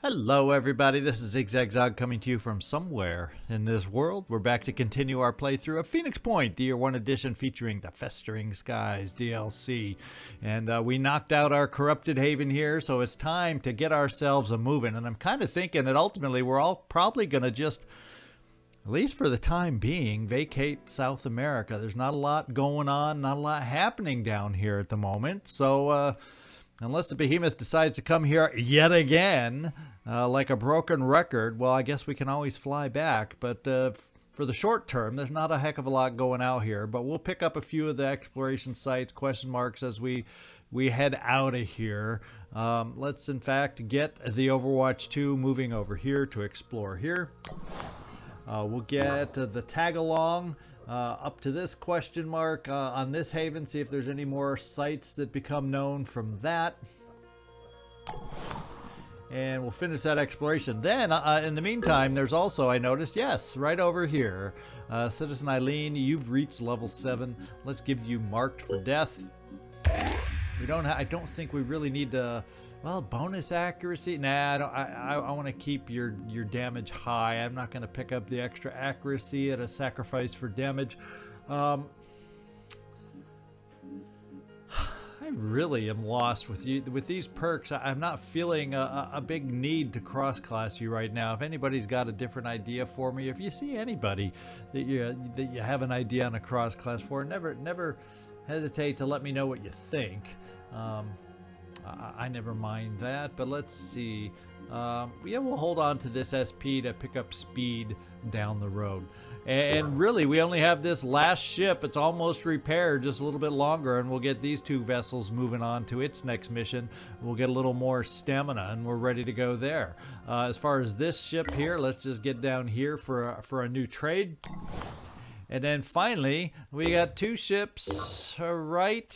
Hello everybody, this is ZigZagZog coming to you from somewhere in this world. We're back to continue our playthrough of Phoenix Point, the Year 1 edition featuring the Festering Skies DLC. And we knocked out our corrupted haven here, so it's time to get ourselves a-moving. And I'm kind of thinking that ultimately we're all probably going to just, at least for the time being, vacate South America. There's not a lot going on, not a lot happening down here at the moment. So, unless the behemoth decides to come here yet again, like a broken record, well, I guess we can always fly back. But for the short term, there's not a heck of a lot going out here. But we'll pick up a few of the exploration sites, question marks, as we head out of here. Let's, in fact, get the Overwatch 2 moving over here to explore here. We'll get the tag-along up to this question mark on this haven, see if there's any more sites that become known from that. And we'll finish that exploration. Then, in the meantime, there's also, I noticed, yes, right over here, Citizen Eileen, you've reached level 7. Let's give you marked for death. We don't. I don't think we really need to. Well, bonus accuracy. Nah, I want to keep your damage high. I'm not going to pick up the extra accuracy at a sacrifice for damage. I really am lost with you with these perks. I'm not feeling a big need to cross-class you right now. If anybody's got a different idea for me, if you see anybody that you have an idea on a cross-class for, never hesitate to let me know what you think. I never mind that, but let's see. Yeah, we'll hold on to this SP to pick up speed down the road. And really, we only have this last ship. It's almost repaired, just a little bit longer, and we'll get these two vessels moving on to its next mission. We'll get a little more stamina, and we're ready to go there. As far as this ship here, let's just get down here for a new trade. And then finally, we got two ships, right?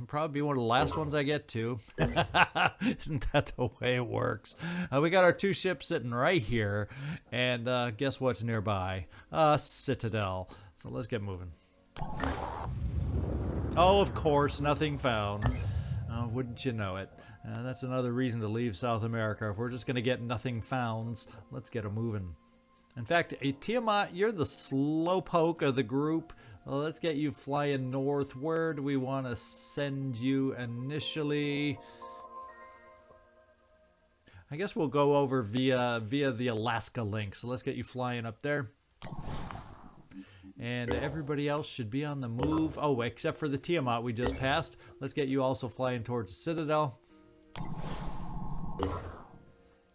Probably one of the last ones I get to. Isn't that the way it works? We got our two ships sitting right here. And guess what's nearby? Citadel. So let's get moving. Oh, of course, nothing found. Wouldn't you know it? That's another reason to leave South America. If we're just going to get nothing founds, let's get a moving. In fact, Tiamat, you're the slowpoke of the group. Let's get you flying north. Where do we want to send you initially? I guess we'll go over via the Alaska link. So let's get you flying up there. And everybody else should be on the move. Oh, except for the Tiamat we just passed. Let's get you also flying towards the Citadel.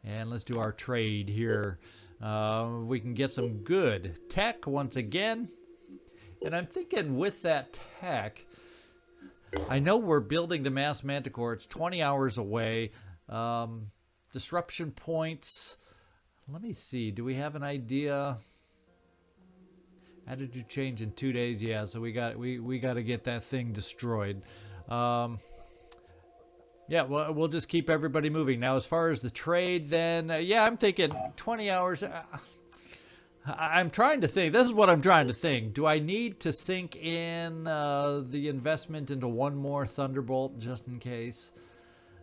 And let's do our trade here. We can get some good tech once again. And I'm thinking with that tech, I know we're building the Mass Manticore. It's 20 hours away. Disruption points. Let me see. Do we have an idea? Attitude change in 2 days. Yeah, so we got to get that thing destroyed. Yeah, well, we'll just keep everybody moving. Now, as far as the trade, then, yeah, I'm thinking 20 hours. I'm trying to think. This is what I'm trying to think. Do I need to sink in the investment into one more Thunderbolt just in case?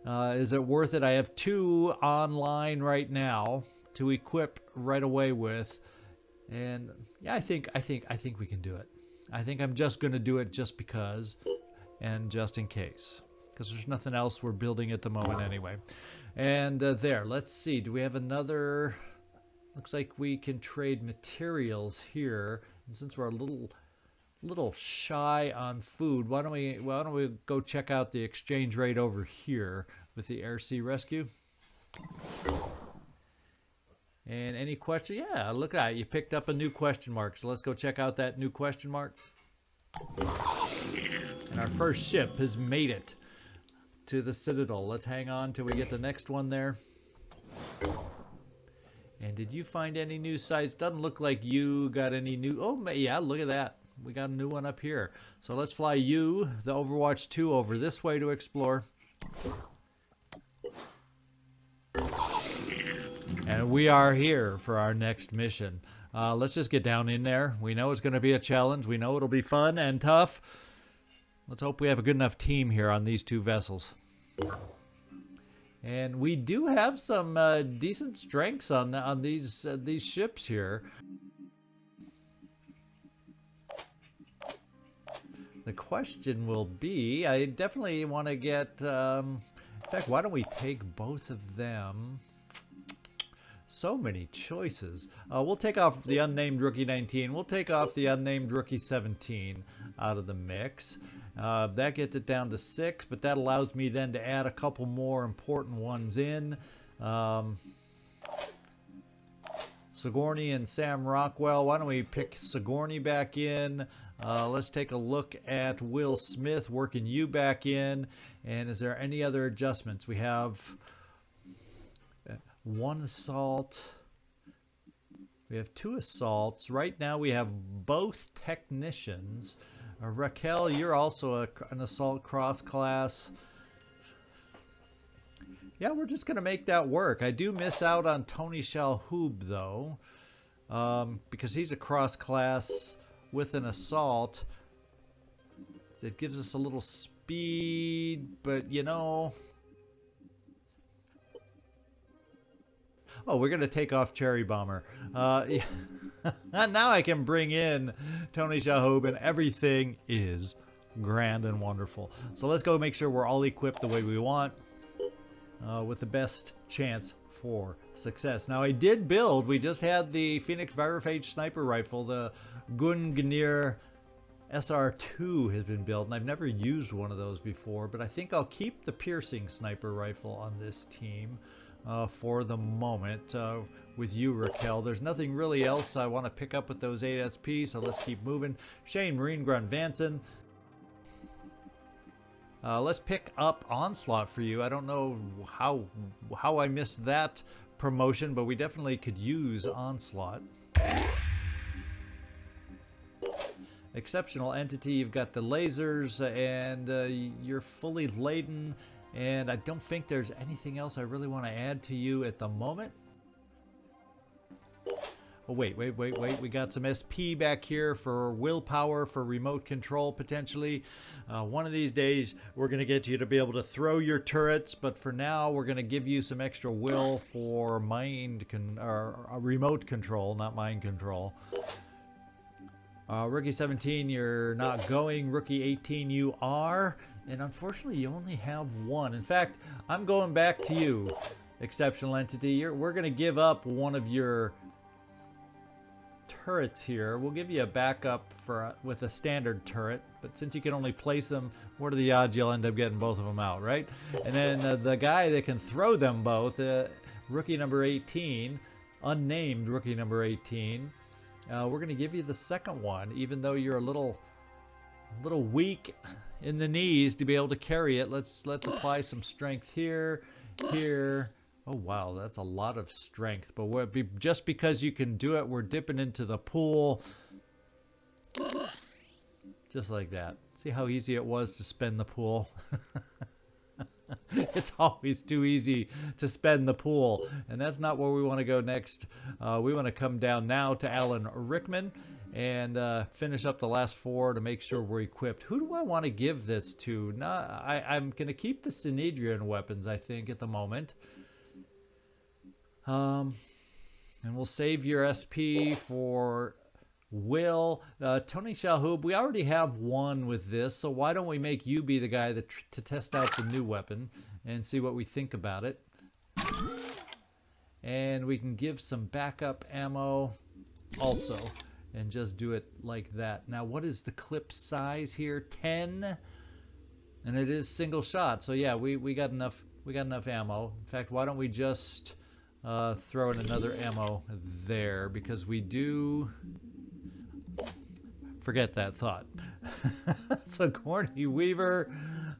Is it worth it? I have 2 online right now to equip right away with. And, yeah, I think we can do it. I think I'm just going to do it just because and just in case. Because there's nothing else we're building at the moment anyway. And there, let's see. Do we have another? Looks like we can trade materials here. And since we're a little shy on food, why don't we go check out the exchange rate over here with the Air Sea Rescue? And any question? Yeah, look at it. You picked up a new question mark. So let's go check out that new question mark. And our first ship has made it to the Citadel. Let's hang on till we get the next one there. And did you find any new sites? Doesn't look like you got any new. Oh, yeah, look at that. We got a new one up here. So let's fly you, the Overwatch 2, over this way to explore. And we are here for our next mission. Let's just get down in there. We know it's going to be a challenge. We know it'll be fun and tough. Let's hope we have a good enough team here on these two vessels. And we do have some decent strengths on these ships here. The question will be, I definitely want to get, in fact, why don't we take both of them? So many choices. We'll take off the unnamed Rookie 19. We'll take off the unnamed Rookie 17 out of the mix. That gets it down to 6, but that allows me then to add a couple more important ones in. Sigourney and Sam Rockwell. Why don't we pick Sigourney back in? Let's take a look at Will Smith, working you back in. And is there any other adjustments? We have 1 assault. We have 2 assaults. Right now we have both technicians. Raquel, you're also an assault cross class. Yeah, we're just going to make that work. I do miss out on Tony Shalhoub, though, because he's a cross class with an assault that gives us a little speed, but you know... Oh, we're going to take off Cherry Bomber. Yeah. Now I can bring in Tony Shalhoub and everything is grand and wonderful. So let's go make sure we're all equipped the way we want with the best chance for success. Now I did build, we just had the Phoenix Virophage sniper rifle, the Gungnir SR2 has been built, and I've never used one of those before, but I think I'll keep the piercing sniper rifle on this team for the moment with you, Raquel. There's nothing really else I want to pick up with those 8 SP, so let's keep moving. Shane, Marine Grunt, Vansen. Let's pick up Onslaught for you. I don't know how I missed that promotion, but we definitely could use Onslaught. Exceptional Entity, you've got the lasers, and you're fully laden, and I don't think there's anything else I really want to add to you at the moment. Oh, wait. We got some SP back here for willpower, for remote control, potentially. One of these days, we're going to get you to be able to throw your turrets, but for now, we're going to give you some extra will for remote control, not mind control. Rookie 17, you're not going. Rookie 18, you are. And unfortunately, you only have 1. In fact, I'm going back to you, Exceptional Entity. We're going to give up one of your turrets here. We'll give you a backup with a standard turret, but since you can only place them, what are the odds you'll end up getting both of them out, right? And then the guy that can throw them both, rookie number 18, unnamed rookie number 18, we're going to give you the second one, even though you're a little weak in the knees to be able to carry it. Let's apply some strength here. Oh wow, that's a lot of strength, but just because you can do it, we're dipping into the pool. Just like that. See how easy it was to spend the pool? It's always too easy to spend the pool, and that's not where we want to go next. We want to come down now to Alan Rickman and finish up the last 4 to make sure we're equipped. Who do I want to give this to? I'm going to keep the Synedrian weapons, I think, at the moment. And we'll save your SP for Will. Tony Shalhoub, we already have 1 with this, so why don't we make you be the guy to test out the new weapon and see what we think about it. And we can give some backup ammo also and just do it like that. Now, what is the clip size here? 10, and it is single shot, so yeah, we got enough ammo. In fact, why don't we just throw in another ammo there, because we do... Forget that thought. Sigourney Weaver,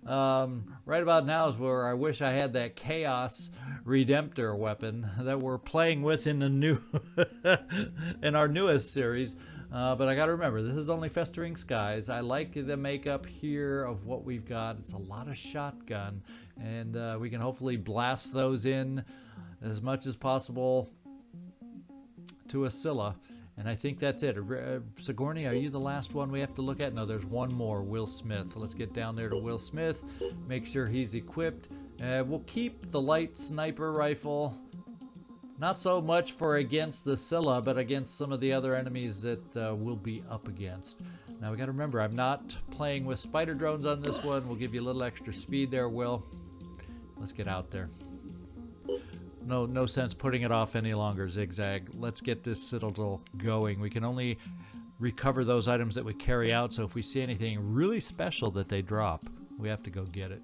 right about now is where I wish I had that Chaos Redemptor weapon that we're playing with in the new in our newest series. But I got to remember, this is only Festering Skies. I like the makeup here of what we've got. It's a lot of shotgun, and we can hopefully blast those in as much as possible to Ascilla. And I think that's it. Sigourney, are you the last one we have to look at? No, there's one more, Will Smith. Let's get down there to Will Smith, make sure he's equipped, We'll keep the light sniper rifle. Not so much for against the Scylla, but against some of the other enemies that we'll be up against. Now we gotta remember, I'm not playing with spider drones on this one. We'll give you a little extra speed there, Will. Let's get out there. No sense putting it off any longer, Zigzag. Let's get this Citadel going. We can only recover those items that we carry out, so if we see anything really special that they drop, we have to go get it.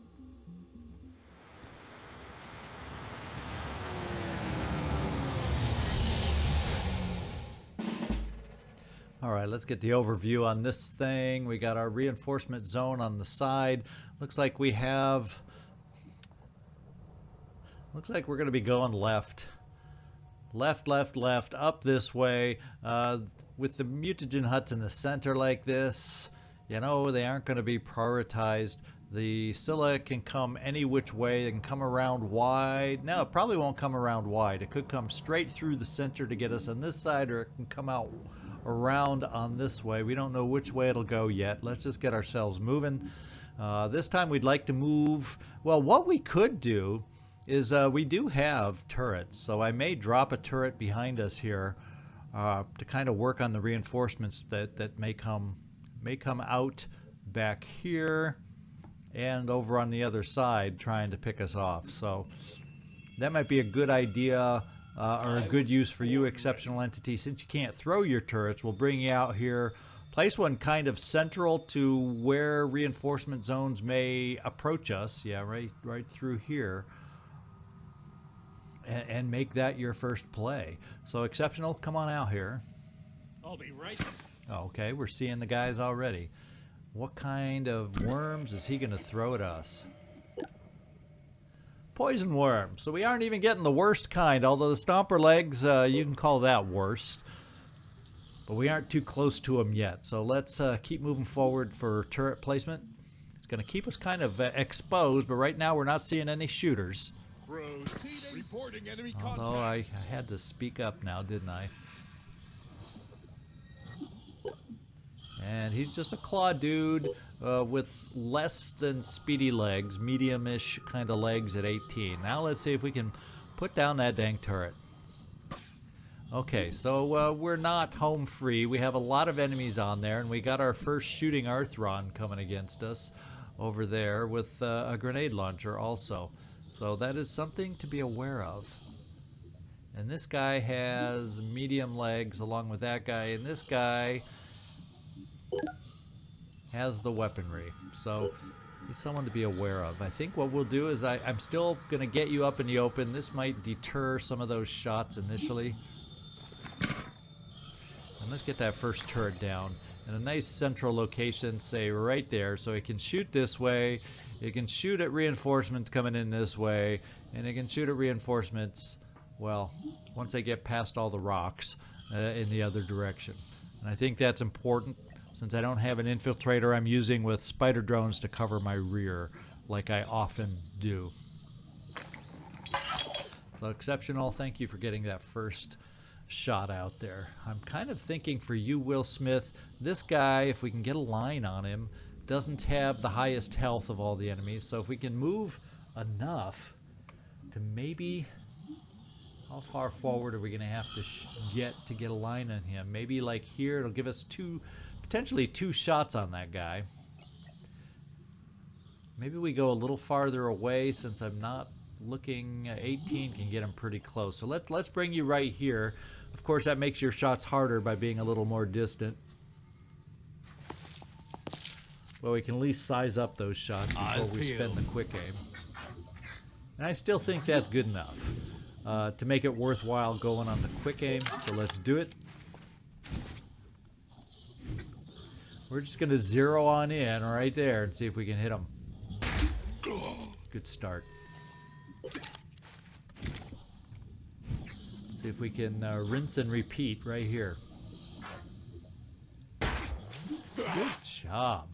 All right, let's get the overview on this thing. We got our reinforcement zone on the side. Looks like we have... Looks like we're going to be going left. Left, up this way. With the mutagen huts in the center like this, you know, they aren't going to be prioritized. The Scylla can come any which way. It can come around wide. No, it probably won't come around wide. It could come straight through the center to get us on this side, or it can come out around on this way. We don't know which way it'll go yet. Let's just get ourselves moving. This time we'd like to move... Well, what we could do is we do have turrets, so I may drop a turret behind us here to kind of work on the reinforcements that may come out back here and over on the other side trying to pick us off. So that might be a good idea or a good use for you, Exceptional Entity. Since you can't throw your turrets, we'll bring you out here. Place one kind of central to where reinforcement zones may approach us. Yeah, right through here. And make that your first play. So Exceptional, come on out here. I'll be right. Okay, we're seeing the guys already. What kind of worms is he going to throw at us? Poison worms. So we aren't even getting the worst kind, although the stomper legs, you can call that worst. But we aren't too close to them yet. So let's keep moving forward for turret placement. It's going to keep us kind of exposed, but right now we're not seeing any shooters. Reporting enemy Although I had to speak up now, didn't I? And he's just a claw dude with less than speedy legs, medium-ish kind of legs at 18. Now let's see if we can put down that dang turret. Okay, so we're not home free. We have a lot of enemies on there, and we got our first shooting Arthron coming against us over there with a grenade launcher also. So that is something to be aware of. And this guy has medium legs along with that guy, and this guy has the weaponry. So he's someone to be aware of. I think what we'll do is I'm still going to get you up in the open. This might deter some of those shots initially. And let's get that first turret down in a nice central location, say right there, so it can shoot this way. It can shoot at reinforcements coming in this way, and it can shoot at reinforcements, well, once they get past all the rocks in the other direction. And I think that's important, since I don't have an infiltrator I'm using with spider drones to cover my rear, like I often do. So Exceptional, thank you for getting that first shot out there. I'm kind of thinking for you, Will Smith, this guy, if we can get a line on him, doesn't have the highest health of all the enemies, so if we can move enough to maybe... How far forward are we going to have to get a line on him? Maybe like here, it'll give us potentially two shots on that guy. Maybe we go a little farther away, since I'm not looking. 18 can get him pretty close. So let's bring you right here. Of course, that makes your shots harder by being a little more distant. Well, we can at least size up those shots before we spend the quick aim. And I still think that's good enough to make it worthwhile going on the quick aim. So let's do it. We're just going to zero on in right there and see if we can hit them. Good start. Let's see if we can rinse and repeat right here. Good job.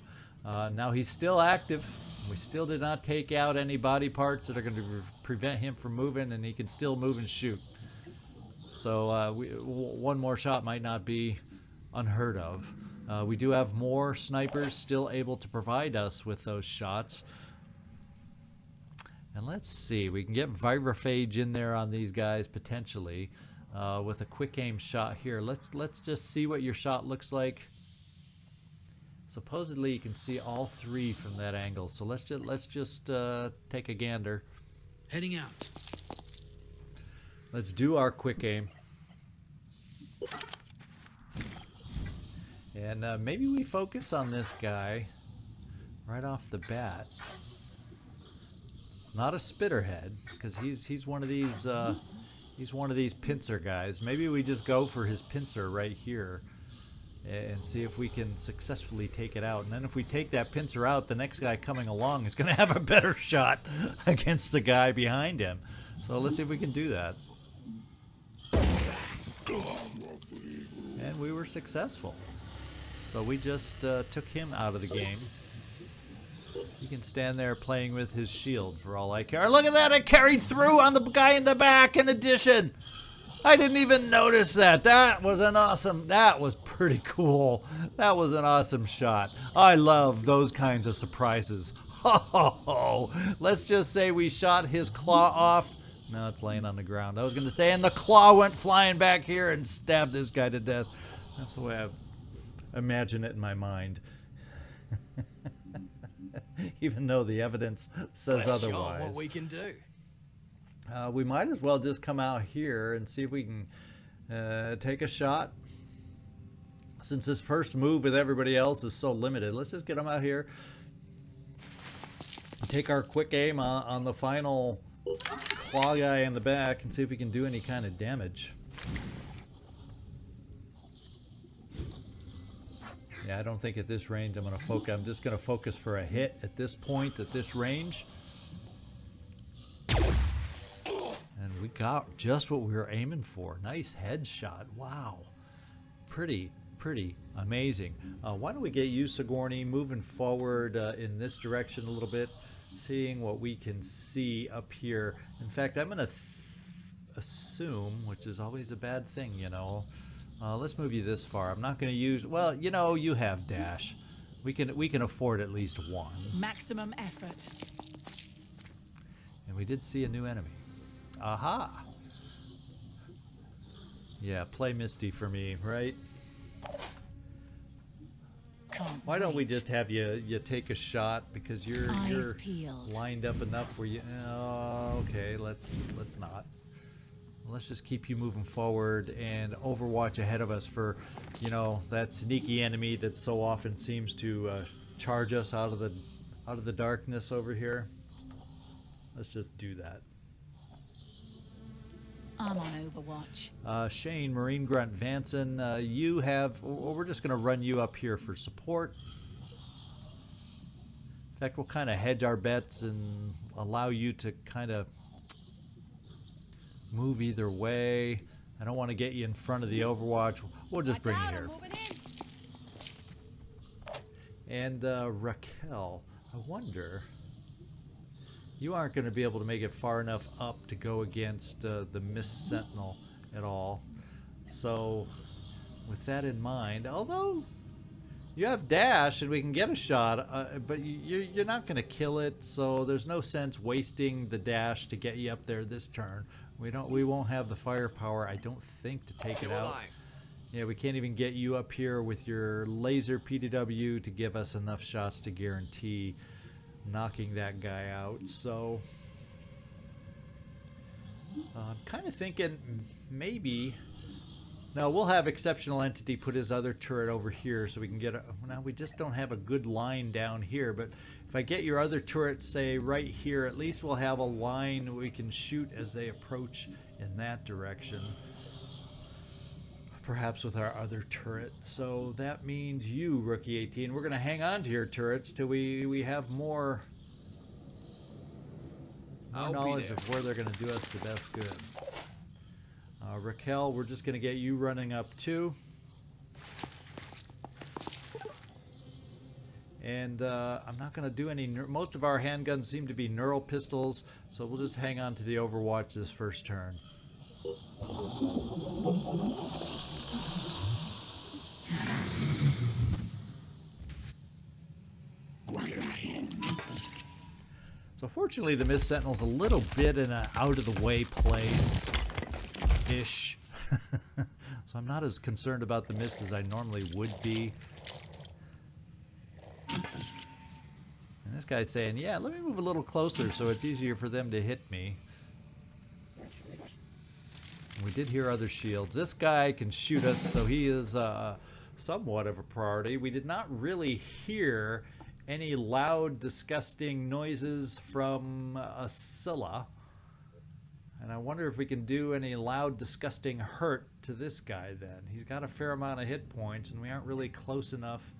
Now he's still active. We still did not take out any body parts that are going to prevent him from moving, and he can still move and shoot. So one more shot might not be unheard of. We do have more snipers still able to provide us with those shots. And let's see, we can get Virophage in there on these guys potentially with a quick aim shot here. Let's just see what your shot looks like. Supposedly you can see all three from that angle, so let's just take a gander. Heading out. Let's do our quick aim. And maybe we focus on this guy right off the bat. It's not a spitterhead because he's one of these pincer guys. Maybe we just go for his pincer right here and see if we can successfully take it out. And then if we take that pincer out, the next guy coming along is going to have a better shot against the guy behind him. So let's see if we can do that. And we were successful. So we just took him out of the game. He can stand there playing with his shield for all I care. Look at that! I carried through on the guy in the back in addition! I didn't even notice that. That was pretty cool. That was an awesome shot. I love those kinds of surprises. Ho, ho, ho. Let's just say we shot his claw off. No, it's laying on the ground. I was going to say, and the claw went flying back here and stabbed this guy to death. That's the way I imagine it in my mind. Even though the evidence says otherwise. What we can do. We might as well just come out here and see if we can take a shot. Since this first move with everybody else is so limited, let's just get them out here. Take our quick aim on the final claw guy in the back and see if we can do any kind of damage. Yeah, I don't think at this range I'm going to focus. I'm just going to focus for a hit at this point, at this range. And we got just what we were aiming for. Nice headshot. Wow. Pretty amazing. Why don't we get you, Sigourney, moving forward in this direction a little bit, seeing what we can see up here. In fact, I'm going to assume, which is always a bad thing, you know. Let's move you this far. I'm not going to use... Well, you know, you have dash. We can afford at least one. Maximum effort. And we did see a new enemy. Aha! Yeah, play Misty for me, right? Why don't we just have you take a shot because you're lined up enough where you... okay, let's not. Let's just keep you moving forward and Overwatch ahead of us for, you know, that sneaky enemy that so often seems to charge us out of the darkness over here. Let's just do that. I'm on Overwatch. Shane, Marine Grunt, Vansen, you have... We're just going to run you up here for support. In fact, we'll kind of hedge our bets and allow you to kind of move either way. I don't want to get you in front of the Overwatch. We'll just bring you here. And Raquel, I wonder... You aren't going to be able to make it far enough up to go against the Mist Sentinel at all. So, with that in mind, although you have dash and we can get a shot, but you're not going to kill it, so there's no sense wasting the dash to get you up there this turn. We won't have the firepower, I don't think, to take it out. Yeah, we can't even get you up here with your laser PDW to give us enough shots to guarantee knocking that guy out. So I'm kind of thinking maybe... Now we'll have Exceptional Entity put his other turret over here so we can get a... Now we just don't have a good line down here, but if I get your other turret, say, right here, at least we'll have a line we can shoot as they approach in that direction. Perhaps with our other turret. So that means you, Rookie 18, we're going to hang on to your turrets till we have more knowledge of where they're going to do us the best good. Raquel, we're just going to get you running up too. And I'm not going to do any... Most of our handguns seem to be neural pistols, so we'll just hang on to the Overwatch this first turn. So fortunately, the Mist Sentinel's a little bit in an out-of-the-way place-ish. So I'm not as concerned about the Mist as I normally would be. And this guy's saying, yeah, let me move a little closer so it's easier for them to hit me. We did hear other shields. This guy can shoot us, so he is somewhat of a priority. We did not really hear any loud, disgusting noises from Scylla. And I wonder if we can do any loud, disgusting hurt to this guy then. He's got a fair amount of hit points, and we aren't really close enough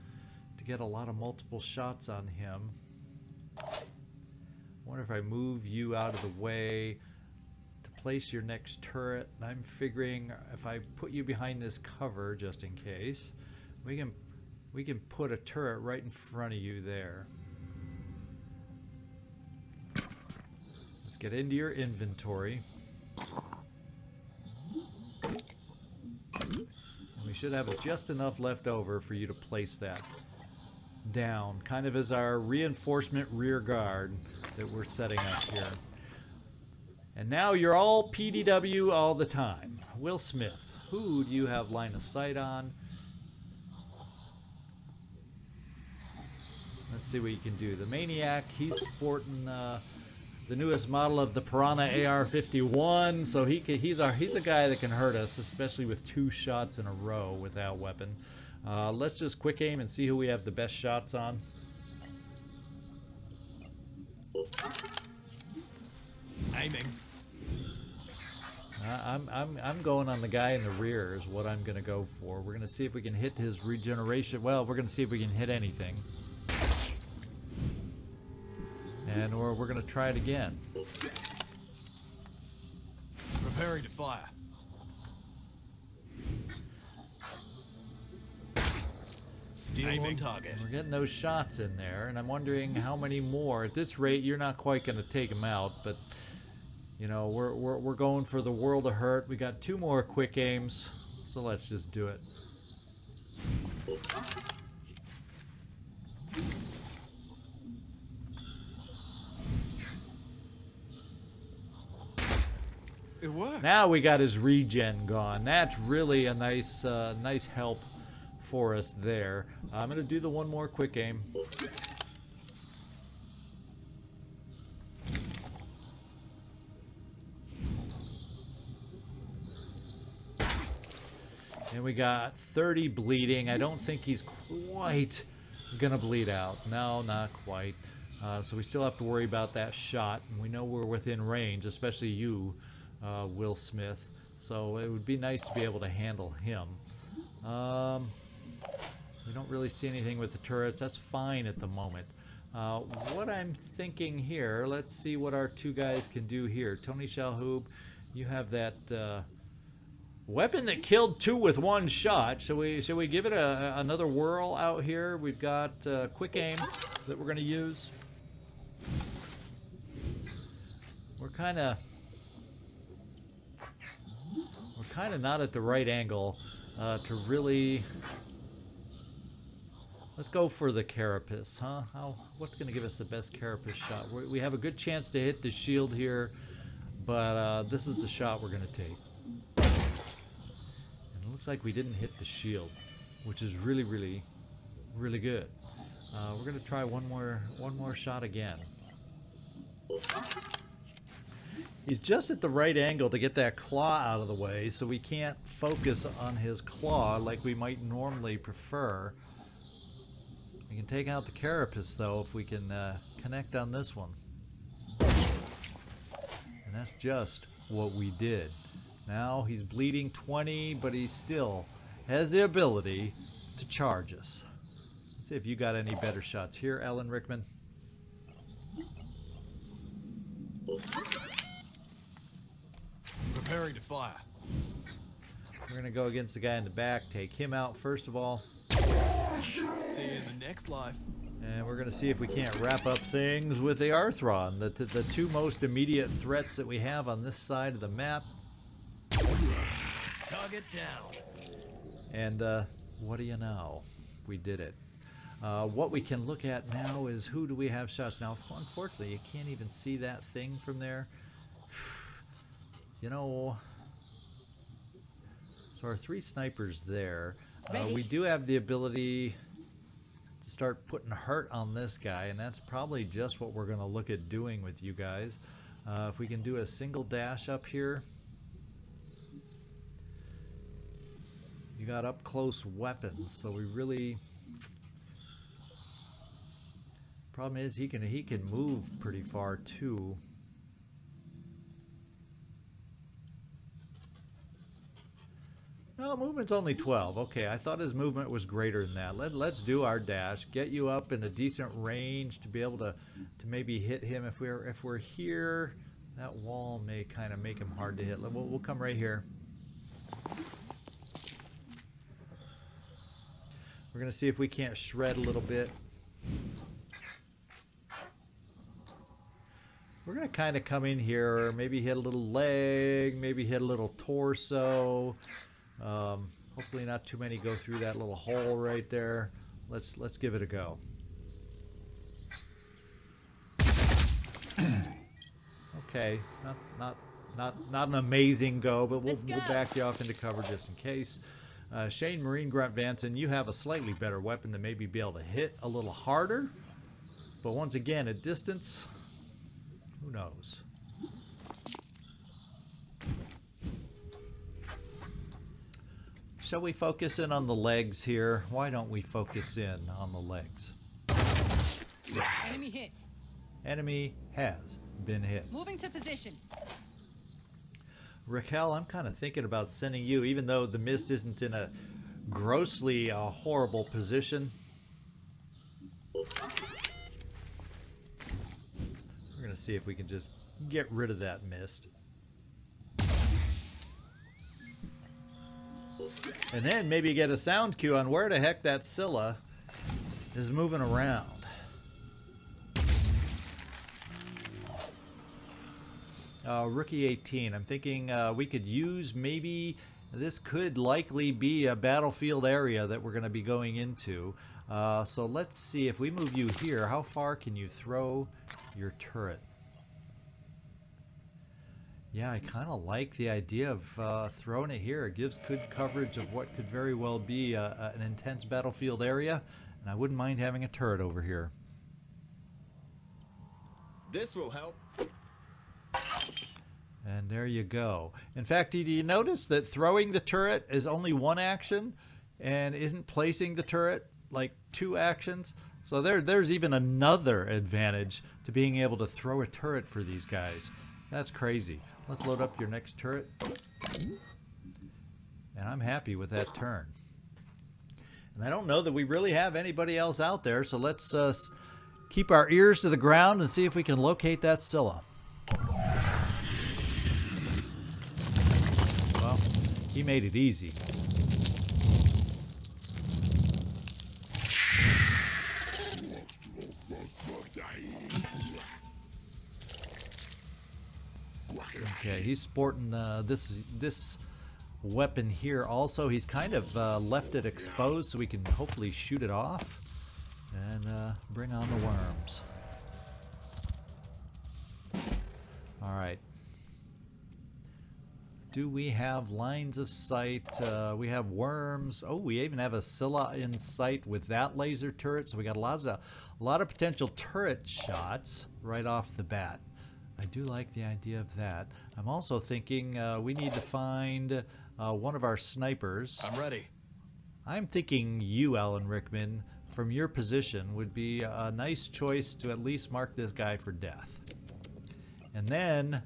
to get a lot of multiple shots on him. I wonder if I move you out of the way to place your next turret. I'm figuring if I put you behind this cover, just in case, we can put a turret right in front of you there. Let's get into your inventory. And we should have just enough left over for you to place that down, kind of as our reinforcement rear guard that we're setting up here. And now you're all PDW all the time. Will Smith, who do you have line of sight on? Let's see what you can do. The Maniac, he's sporting the newest model of the Piranha AR-51, so he's a guy that can hurt us, especially with 2 shots in a row without weapon. Let's just quick aim and see who we have the best shots on. Aiming. I'm going on the guy in the rear is what I'm going to go for. We're going to see if we can hit his regeneration. Well, we're going to see if we can hit anything. Or we're going to try it again. Preparing to fire. Still on target. We're getting those shots in there, and I'm wondering how many more. At this rate, you're not quite going to take them out, but you know, we're going for the world of hurt. We got 2 more quick aims, so let's just do it. It worked. Now we got his regen gone. That's really a nice help for us there. I'm going to do the 1 more quick aim. And we got 30 bleeding. I don't think he's quite going to bleed out. No, not quite. So we still have to worry about that shot. And we know we're within range, especially you, Will Smith. So it would be nice to be able to handle him. We don't really see anything with the turrets. That's fine at the moment. What I'm thinking here, let's see what our 2 guys can do here. Tony Shalhoub, you have that weapon that killed 2 with 1 shot. Should we give it another whirl out here? We've got quick aim that we're going to use. We're kind of not at the right angle to really. Let's go for the carapace, huh? What's going to give us the best carapace shot? We have a good chance to hit the shield here, but this is the shot we're going to take. And it looks like we didn't hit the shield, which is really, really, really good. We're going to try one more shot again. He's just at the right angle to get that claw out of the way, so we can't focus on his claw like we might normally prefer. We can take out the carapace, though, if we can connect on this one. And that's just what we did. Now he's bleeding 20, but he still has the ability to charge us. Let's see if you got any better shots here, Alan Rickman. Preparing to fire. We're going to go against the guy in the back, take him out first of all. See you in the next life. And we're going to see if we can't wrap up things with the Arthron, the 2 most immediate threats that we have on this side of the map. Target down. And what do you know? We did it. What we can look at now is who do we have shots. Now, unfortunately, you can't even see that thing from there. You know, so our 3 snipers there. We do have the ability to start putting heart on this guy, and that's probably just what we're going to look at doing with you guys. If we can do a single dash up here. You got up close weapons, so we really... Problem is he can move pretty far too. No, movement's only 12. Okay, I thought his movement was greater than that. Let's do our dash. Get you up in a decent range to be able to maybe hit him. If we're here, that wall may kind of make him hard to hit. We'll come right here. We're gonna see if we can't shred a little bit. We're gonna kind of come in here, maybe hit a little leg, maybe hit a little torso. Hopefully not too many go through that little hole right there. Let's give it a go. Okay, not an amazing go, but we'll back you off into cover just in case. Shane, Marine, Grunt, Vansen, you have a slightly better weapon to maybe be able to hit a little harder. But once again, at distance, who knows? Shall we focus in on the legs here? Why don't we focus in on the legs? Enemy hit. Enemy has been hit. Moving to position. Raquel, I'm kind of thinking about sending you, even though the mist isn't in a grossly horrible position. We're going to see if we can just get rid of that mist. And then maybe get a sound cue on where the heck that Scylla is moving around. Rookie 18. I'm thinking we could use maybe... This could likely be a battlefield area that we're going to be going into. So let's see, if we move you here, how far can you throw your turret? Yeah, I kind of like the idea of throwing it here. It gives good coverage of what could very well be an intense battlefield area, and I wouldn't mind having a turret over here. This will help. And there you go. In fact, do you notice that throwing the turret is only 1 action and isn't placing the turret like 2 actions? So there's even another advantage to being able to throw a turret for these guys. That's crazy. Let's load up your next turret. And I'm happy with that turn. And I don't know that we really have anybody else out there, so let's keep our ears to the ground and see if we can locate that Scylla. Well, he made it easy. Okay, he's sporting this weapon here also. He's kind of left it exposed so we can hopefully shoot it off and bring on the worms. Alright. Do we have lines of sight? We have worms. Oh, we even have a Scylla in sight with that laser turret. So we got a lot of potential turret shots right off the bat. I do like the idea of that. I'm also thinking we need to find one of our snipers. I'm ready. I'm thinking you, Alan Rickman, from your position would be a nice choice to at least mark this guy for death. And then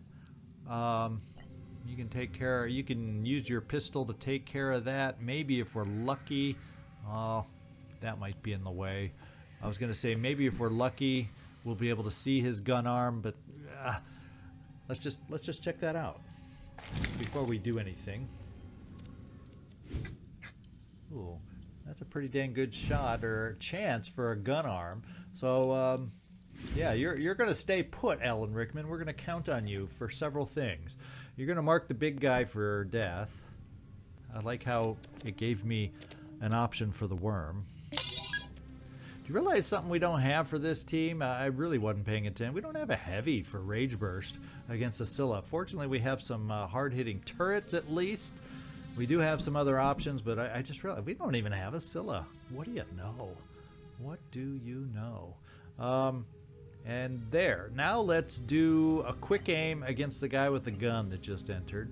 you can take care. You can use your pistol to take care of that. Maybe if we're lucky, that might be in the way. I was going to say maybe if we're lucky, we'll be able to see his gun arm, but let's just check that out before we do anything. Ooh, that's a pretty dang good shot or chance for a gun arm. So yeah, you're going to stay put, Alan Rickman. We're going to count on you for several things. You're going to mark the big guy for death. I like how it gave me an option for the worm. Do You realize something we don't have for this team? I really wasn't paying attention. We don't have a heavy for Rage Burst against the Scylla. Fortunately, we have some hard-hitting turrets at least. We do have some other options, but I just realized we don't even have a Scylla. What do you know? What do you know? And there. Now let's do a quick aim against the guy with the gun that just entered.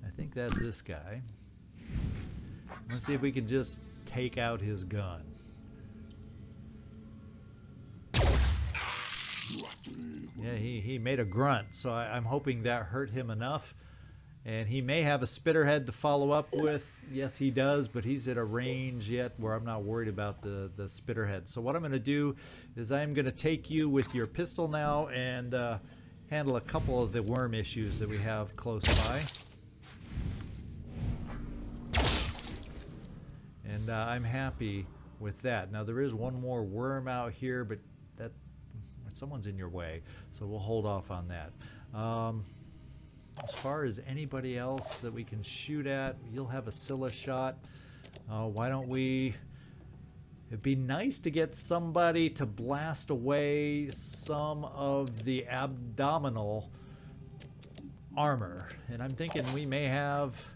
I think that's this guy. Let's see if we can just take out his gun. Yeah, he made a grunt, so I'm hoping that hurt him enough. And he may have a spitterhead to follow up with. Yes, he does, but he's at a range yet where I'm not worried about the spitterhead. So what I'm going to do is I'm going to take you with your pistol now and handle a couple of the worm issues that we have close by. And I'm happy with that. Now there is one more worm out here, but someone's in your way, so we'll hold off on that. As far as anybody else that we can shoot at, you'll have a Scylla shot. Why don't we... It'd be nice to get somebody to blast away some of the abdominal armor. And I'm thinking we may have...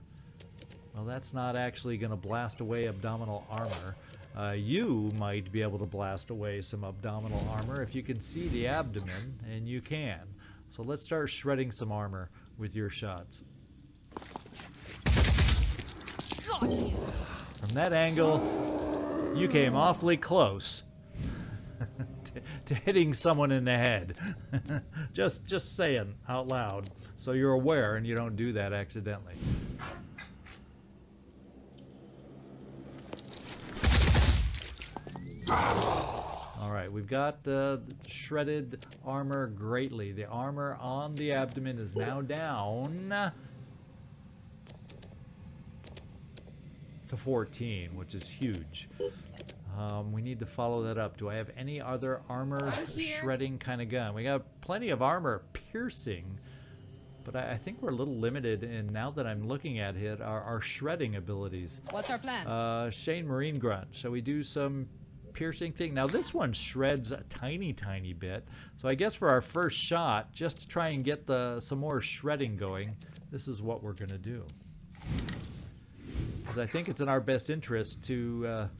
Well, that's not actually going to blast away abdominal armor. You might be able to blast away some abdominal armor if you can see the abdomen, and you can. So let's start shredding some armor with your shots. From that angle, you came awfully close to hitting someone in the head. just saying out loud, so you're aware and you don't do that accidentally. Alright, we've got the shredded armor greatly. The armor on the abdomen is now down to 14, which is huge. We need to follow that up. Do I have any other armor shredding kind of gun? We got plenty of armor piercing, but I think we're a little limited in, now that I'm looking at it, our shredding abilities. What's our plan? Shane Marine Grunt. Shall we do some piercing thing? Now this one shreds a tiny bit, so I guess for our first shot, just to try and get some more shredding going, this is what we're gonna do, because I think it's in our best interest to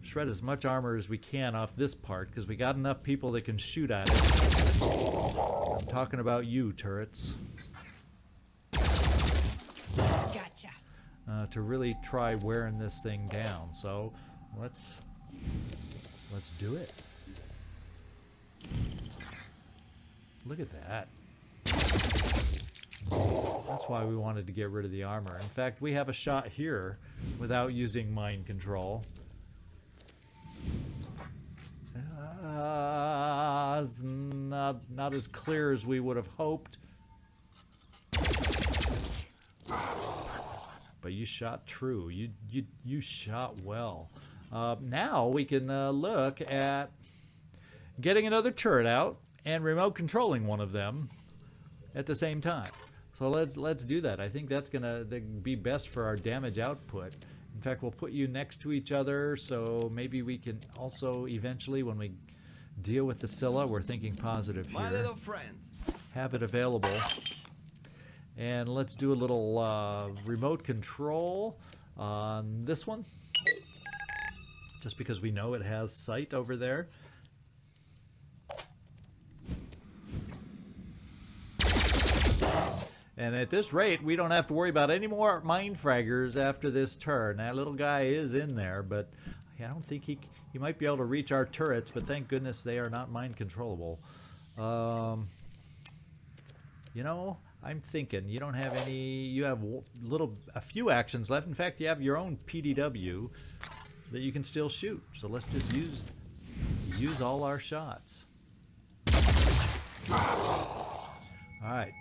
shred as much armor as we can off this part, because we got enough people that can shoot at it. I'm talking about you, turrets. Gotcha. To really try wearing this thing down. So let's do it. Look at that. That's why we wanted to get rid of the armor. In fact, we have a shot here without using mind control. It's not as clear as we would have hoped. But you shot true. You shot well. Now we can look at getting another turret out and remote controlling one of them at the same time. So let's do that. I think that's gonna be best for our damage output. In fact, we'll put you next to each other, so maybe we can also eventually, when we deal with the Scylla, we're thinking positive here. My little friend. Have it available. And let's do a little remote control on this one, just because we know it has sight over there. And at this rate, we don't have to worry about any more mind fraggers after this turn. That little guy is in there, but I don't think he might be able to reach our turrets, but thank goodness they are not mind controllable. You know, I'm thinking you don't have any, you have a few actions left. In fact, you have your own PDW that you can still shoot. So let's just use all our shots. All right.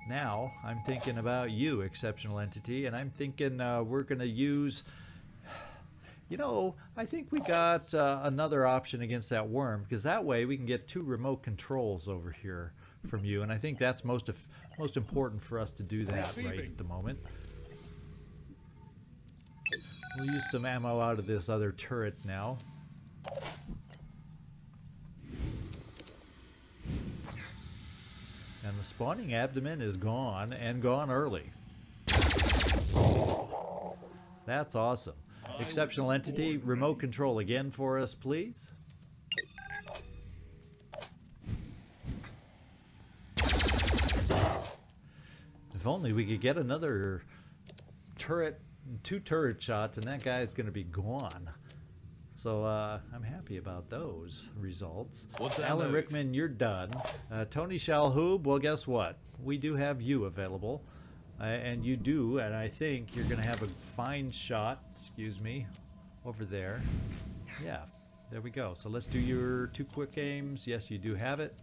Now, I'm thinking about you, Exceptional Entity, and I'm thinking we're going to use... You know, I think we got another option against that worm, because that way we can get 2 remote controls over here from you, and I think that's most important for us to do that right at the moment. We'll use some ammo out of this other turret now. And the spawning abdomen is gone, and gone early. That's awesome. Exceptional entity, remote control again for us, please. If only we could get another turret, 2 turret shots, and that guy's going to be gone. So I'm happy about those results. What's that Alan move? Rickman, you're done. Tony Shalhoub, well, guess what? We do have you available. And you do, and I think you're going to have a fine shot, excuse me, over there. Yeah, there we go. So let's do your 2 quick aims. Yes, you do have it.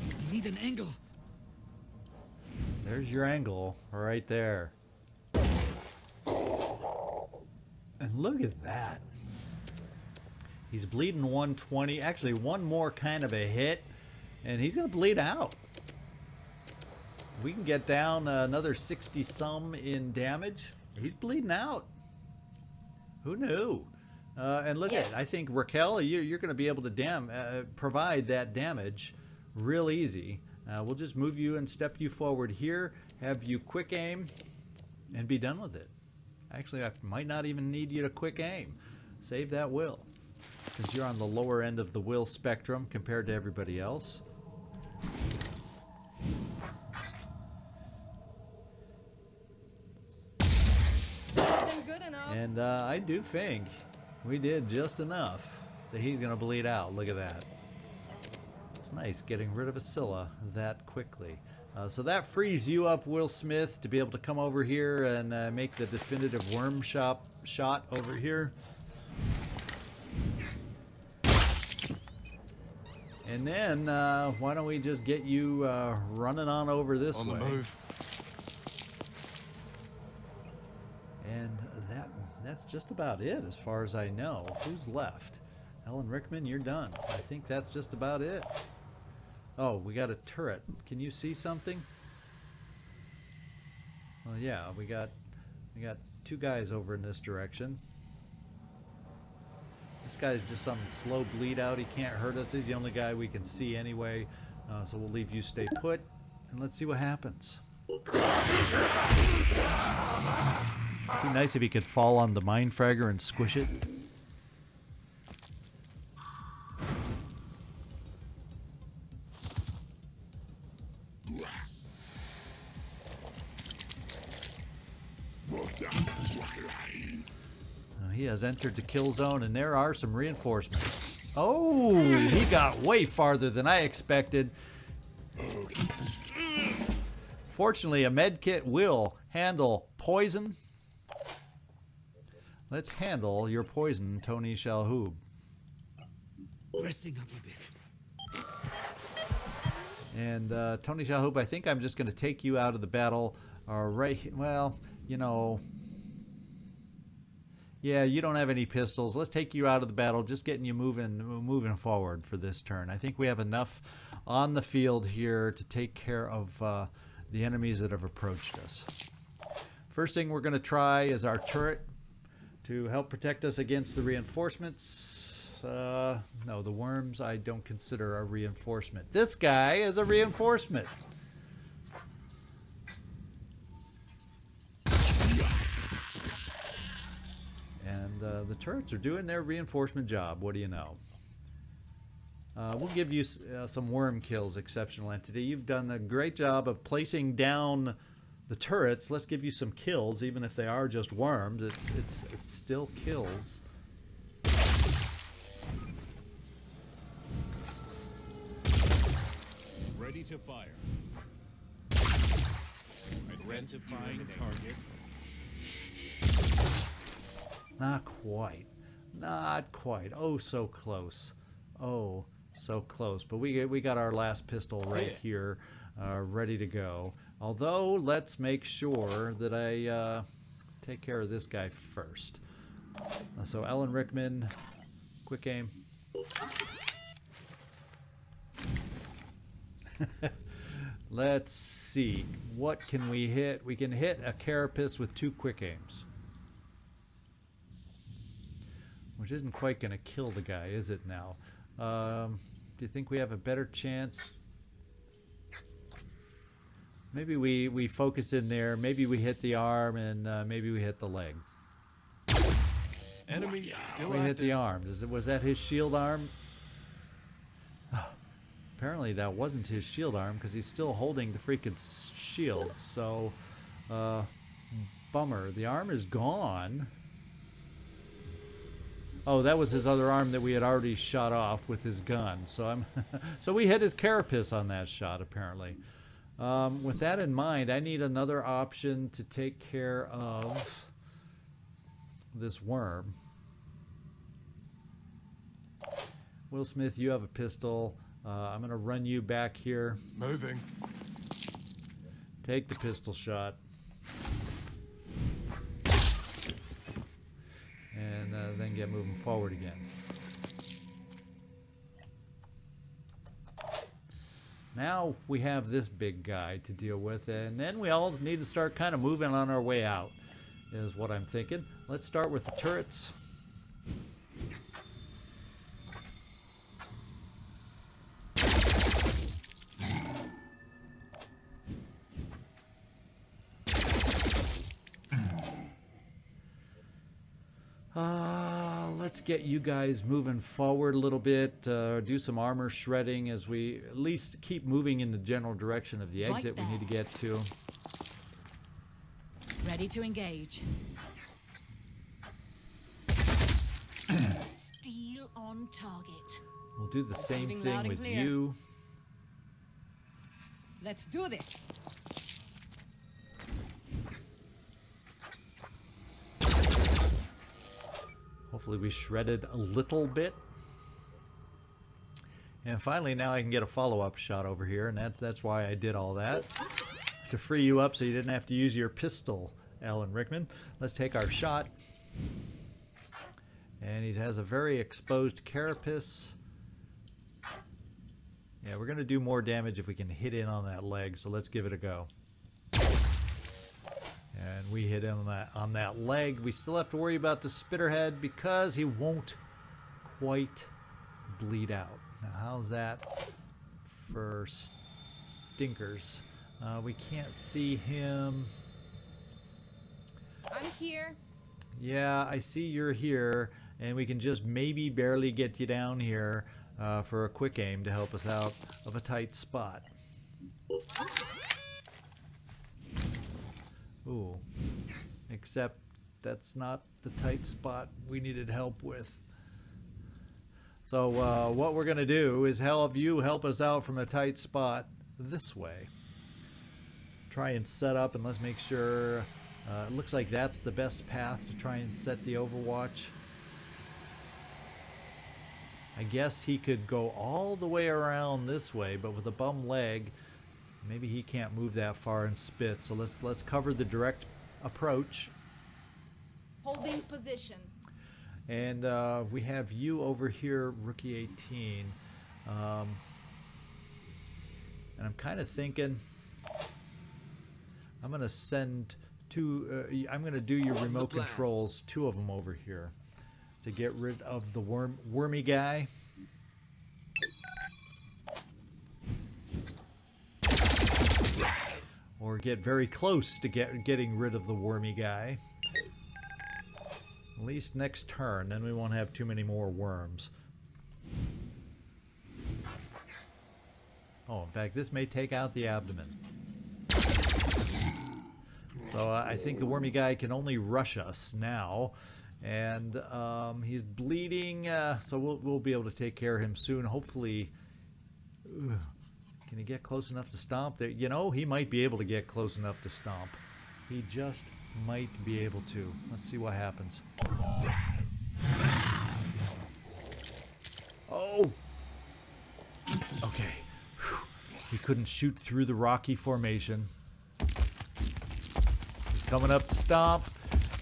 I need an angle. There's your angle right there. And look at that. He's bleeding 120. Actually, one more kind of a hit, and he's going to bleed out. We can get down another 60-some in damage. He's bleeding out. Who knew? And look at it. I think, Raquel, you're going to be able to provide that damage real easy. We'll just move you and step you forward here, have you quick aim, and be done with it. Actually, I might not even need you to quick aim. Save that will, since you're on the lower end of the will spectrum compared to everybody else. Wasn't good enough. And I do think we did just enough that he's going to bleed out. Look at that. It's nice getting rid of a Scylla that quickly. So that frees you up, Will Smith, to be able to come over here and make the definitive worm shot over here. And then, why don't we just get you running on over this way. On the move. And that's just about it as far as I know. Who's left? Alan Rickman, you're done. I think that's just about it. Oh, we got a turret. Can you see something? Well, yeah, we got 2 guys over in this direction. This guy's just on slow bleed out. He can't hurt us. He's the only guy we can see anyway. So we'll leave you stay put, and let's see what happens. It'd be nice if he could fall on the mine fragger and squish it. He has entered the kill zone, and there are some reinforcements. Oh, he got way farther than I expected. Fortunately, a med kit will handle poison. Let's handle your poison, Tony Shalhoub. Resting up a bit. And Tony Shalhoub, I think I'm just going to take you out of the battle right here. Well, you know... Yeah, you don't have any pistols. Let's take you out of the battle, just getting you moving forward for this turn. I think we have enough on the field here to take care of the enemies that have approached us. First thing we're going to try is our turret to help protect us against the reinforcements. No, the worms I don't consider a reinforcement. This guy is a reinforcement. And the turrets are doing their reinforcement job. What do you know? We'll give you some worm kills, Exceptional Entity. You've done a great job of placing down the turrets. Let's give you some kills, even if they are just worms. It's still kills. Ready to fire. Identifying target. Not quite. Not quite. Oh, so close. Oh, so close. But we got our last pistol right here, ready to go. Although, let's make sure that I take care of this guy first. So, Alan Rickman, quick aim. Let's see. What can we hit? We can hit a carapace with 2 quick aims. Which isn't quite going to kill the guy, is it now? Do you think we have a better chance? Maybe we focus in there. Maybe we hit the arm, and maybe we hit the leg. Enemy still We active. hit the arm. Was that his shield arm? Apparently that wasn't his shield arm, because he's still holding the freaking shield. So, bummer. The arm is gone. Oh, that was his other arm that we had already shot off with his gun. So so we hit his carapace on that shot, apparently. With that in mind, I need another option to take care of this worm. Will Smith, you have a pistol. I'm going to run you back here. Moving. Take the pistol shot. And then get moving forward again. Now we have this big guy to deal with, and then we all need to start kind of moving on our way out, is what I'm thinking. Let's start with the turrets. Let's get you guys moving forward a little bit, do some armor shredding as we at least keep moving in the general direction of the exit we need to get to. Ready to engage. Steel on target. We'll do the same Receiving thing loud and with clear. you. Let's do this. Hopefully we shredded a little bit. And finally, now I can get a follow-up shot over here, and that's why I did all that. To free you up so you didn't have to use your pistol, Alan Rickman. Let's take our shot. And he has a very exposed carapace. Yeah, we're going to do more damage if we can hit in on that leg, so let's give it a go. And we hit him on that leg. We still have to worry about the spitterhead because he won't quite bleed out. Now, how's that for stinkers? We can't see him. I'm here. Yeah, I see you're here, and we can just maybe barely get you down here for a quick aim to help us out of a tight spot. Ooh, except that's not the tight spot we needed help with. So what we're going to do is have you help us out from a tight spot this way. Try and set up, and let's make sure it looks like that's the best path to try and set the overwatch. I guess he could go all the way around this way, but with a bum leg, maybe he can't move that far and spit. So let's cover the direct approach. Holding position. And we have you over here, Rookie 18. And I'm kind of thinking I'm going to send I'm going to do your remote controls, 2 of them over here, to get rid of the wormy guy. Or get very close to getting rid of the wormy guy. At least next turn, then we won't have too many more worms. Oh, in fact, this may take out the abdomen. So I think the wormy guy can only rush us now. And he's bleeding, so we'll be able to take care of him soon. Hopefully, can he get close enough to stomp? You know, he might be able to get close enough to stomp. He just might be able to. Let's see what happens. Oh! Okay. Whew. He couldn't shoot through the rocky formation. He's coming up to stomp,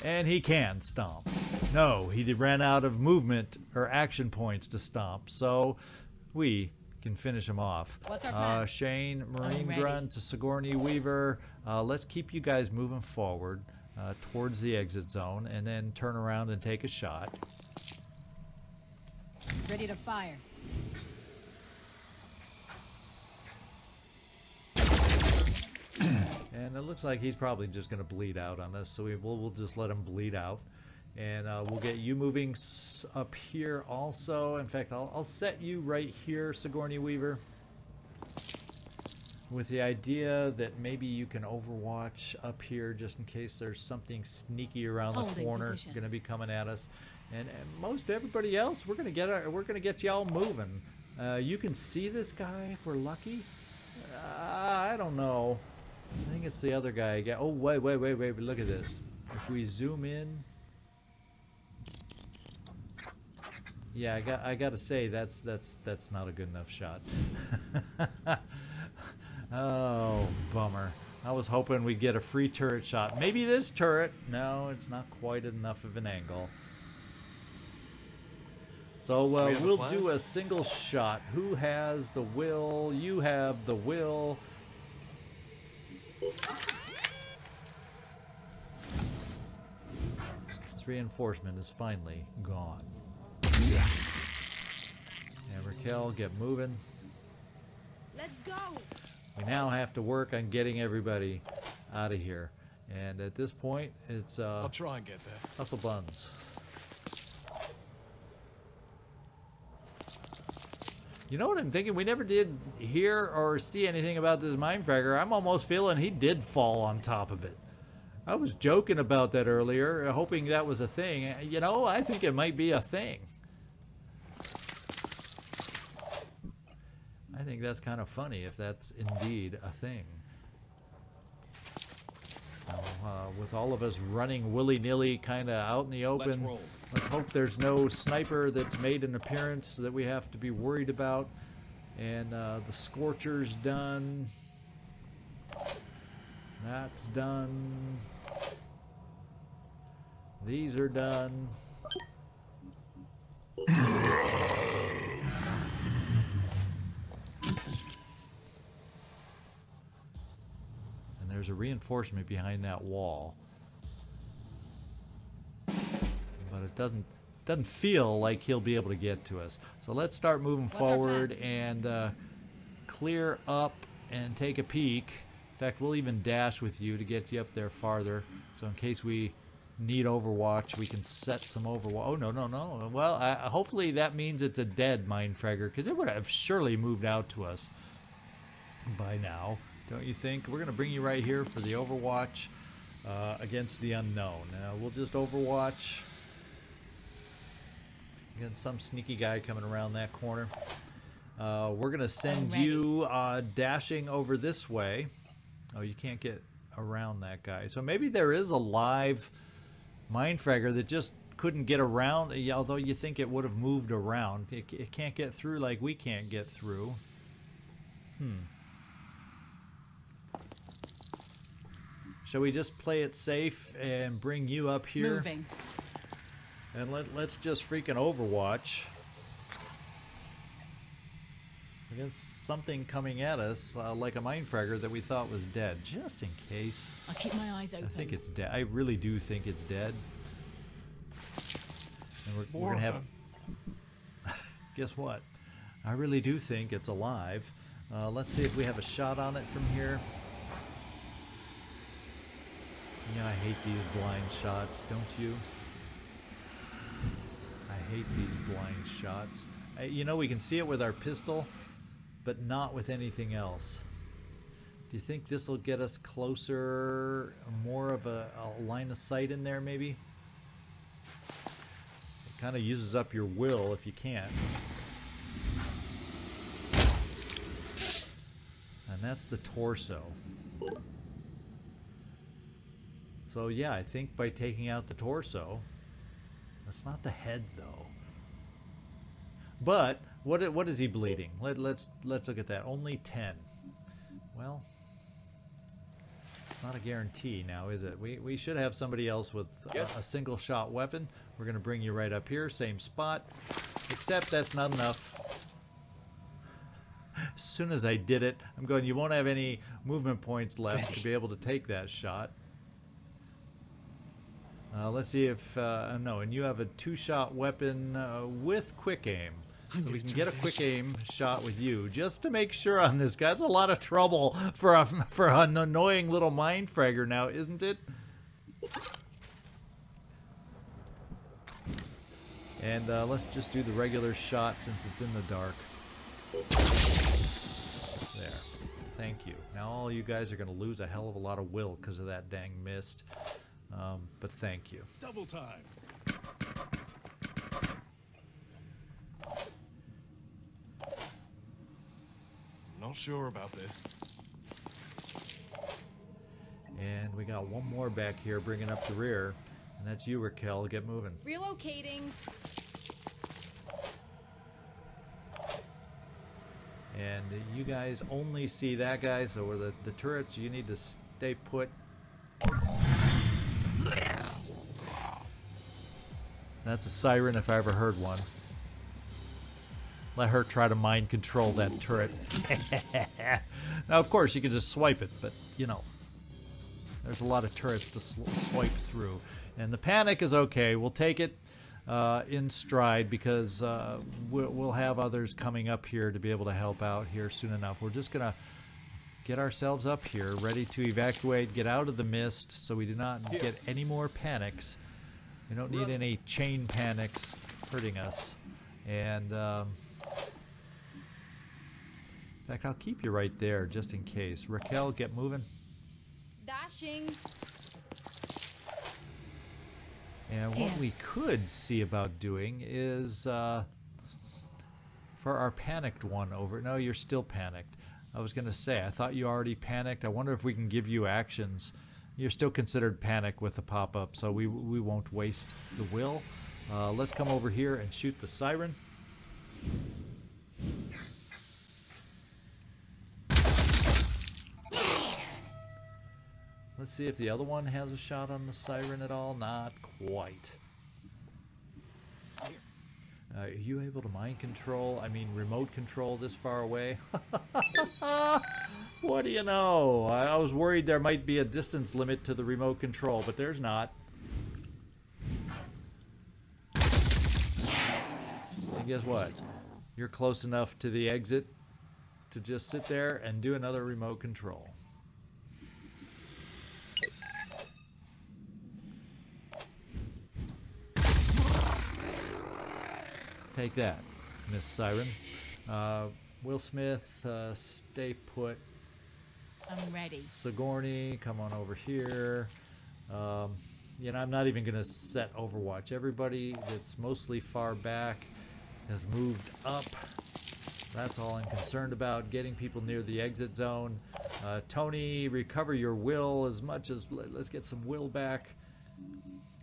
and he can stomp. No, he ran out of movement or action points to stomp, so we can finish him off. What's our plan? Shane, Marine ready. Grunt, Sigourney, Weaver. Let's keep you guys moving forward towards the exit zone, and then turn around and take a shot. Ready to fire. And it looks like he's probably just going to bleed out on this, so we'll just let him bleed out. And we'll get you moving up here also. In fact, I'll set you right here, Sigourney Weaver, with the idea that maybe you can overwatch up here just in case there's something sneaky around the Holding corner position. going to be coming at us. And most everybody else, we're gonna get y'all moving. You can see this guy if we're lucky. I don't know. I think it's the other guy again. Oh wait! Look at this. If we zoom in, yeah, I gotta say that's not a good enough shot. Oh, bummer. I was hoping we'd get a free turret shot. Maybe this turret. No, it's not quite enough of an angle. So we have a we'll plan? do a single shot. Who has the will? You have the will. This reinforcement is finally gone. And Raquel, get moving. Let's go. We now have to work on getting everybody out of here. And at this point, it's I'll try and get there. hustle buns. You know what I'm thinking? We never did hear or see anything about this mindfragger. I'm almost feeling he did fall on top of it. I was joking about that earlier, hoping that was a thing. You know, I think it might be a thing. I think that's kind of funny if that's indeed a thing. Now, with all of us running willy-nilly kind of out in the open, roll. let's hope there's no sniper that's made an appearance that we have to be worried about. And the Scorcher's done. That's done. These are done. And there's a reinforcement behind that wall. But it doesn't feel like he'll be able to get to us. So let's start moving our forward and clear up and take a peek. In fact, we'll even dash with you to get you up there farther. So in case we need Overwatch, we can set some Overwatch. Oh, no. Well, hopefully that means it's a dead Mindfragger, because it would have surely moved out to us by now, don't you think? We're going to bring you right here for the Overwatch against the unknown. We'll just Overwatch against some sneaky guy coming around that corner. We're going to send you dashing over this way. Oh, you can't get around that guy. So maybe there is a live Mindfragger that just couldn't get around, although you think it would have moved around. It can't get through like we can't get through. Shall we just play it safe and bring you up here? Moving. And let's just freaking Overwatch against something coming at us like a Mindfragger that we thought was dead, just in case. I'll keep my eyes open. I think it's dead. I really do think it's dead. And we're gonna have. Guess what? I really do think it's alive. Let's see if we have a shot on it from here. Yeah, I hate these blind shots, don't you? I hate these blind shots. You know, we can see it with our pistol, but not with anything else. Do you think this will get us closer, more of a line of sight in there maybe? It kind of uses up your will if you can't. And that's the torso. So yeah, I think by taking out the torso, that's not the head though. But what is he bleeding? Let's look at that. Only 10. Well, it's not a guarantee now, is it? We should have somebody else with a single shot weapon. We're gonna bring you right up here, same spot, except that's not enough. As soon as I did it, I'm going, you won't have any movement points left to be able to take that shot. Let's see if, no, and you have a 2-shot weapon with quick aim. So we can get a quick aim shot with you, just to make sure on this guy. It's a lot of trouble for an annoying little mind fragger now, isn't it? And let's just do the regular shot since it's in the dark. There. Thank you. Now all you guys are going to lose a hell of a lot of will because of that dang mist. But thank you. Double time. Not sure about this. And we got one more back here bringing up the rear. And that's you, Raquel. Get moving. Relocating. And you guys only see that guy, so where the turrets, you need to stay put. That's a siren if I ever heard one. Let her try to mind control that turret. Now, of course, you can just swipe it, but, you know, there's a lot of turrets to swipe through. And the panic is okay. We'll take it in stride because we'll have others coming up here to be able to help out here soon enough. We're just going to get ourselves up here, ready to evacuate, get out of the mist so we do not get any more panics. We don't need any chain panics hurting us. And, in fact, I'll keep you right there just in case. Raquel, get moving. Dashing. And what we could see about doing is, for our panicked one over... No, you're still panicked. I was going to say, I thought you already panicked. I wonder if we can give you actions. You're still considered panic with the pop-up, so we won't waste the will. Let's come over here and shoot the siren. Let's see if the other one has a shot on the siren at all. Not quite. Are you able to mind control? I mean, remote control this far away? What do you know? I was worried there might be a distance limit to the remote control, but there's not. And guess what? You're close enough to the exit to just sit there and do another remote control. Take that, Miss Siren. Will Smith, stay put. I'm ready. Sigourney, come on over here. You know, I'm not even going to set Overwatch. Everybody that's mostly far back has moved up. That's all I'm concerned about. Getting people near the exit zone. Tony, recover your will as much as... Let's get some will back.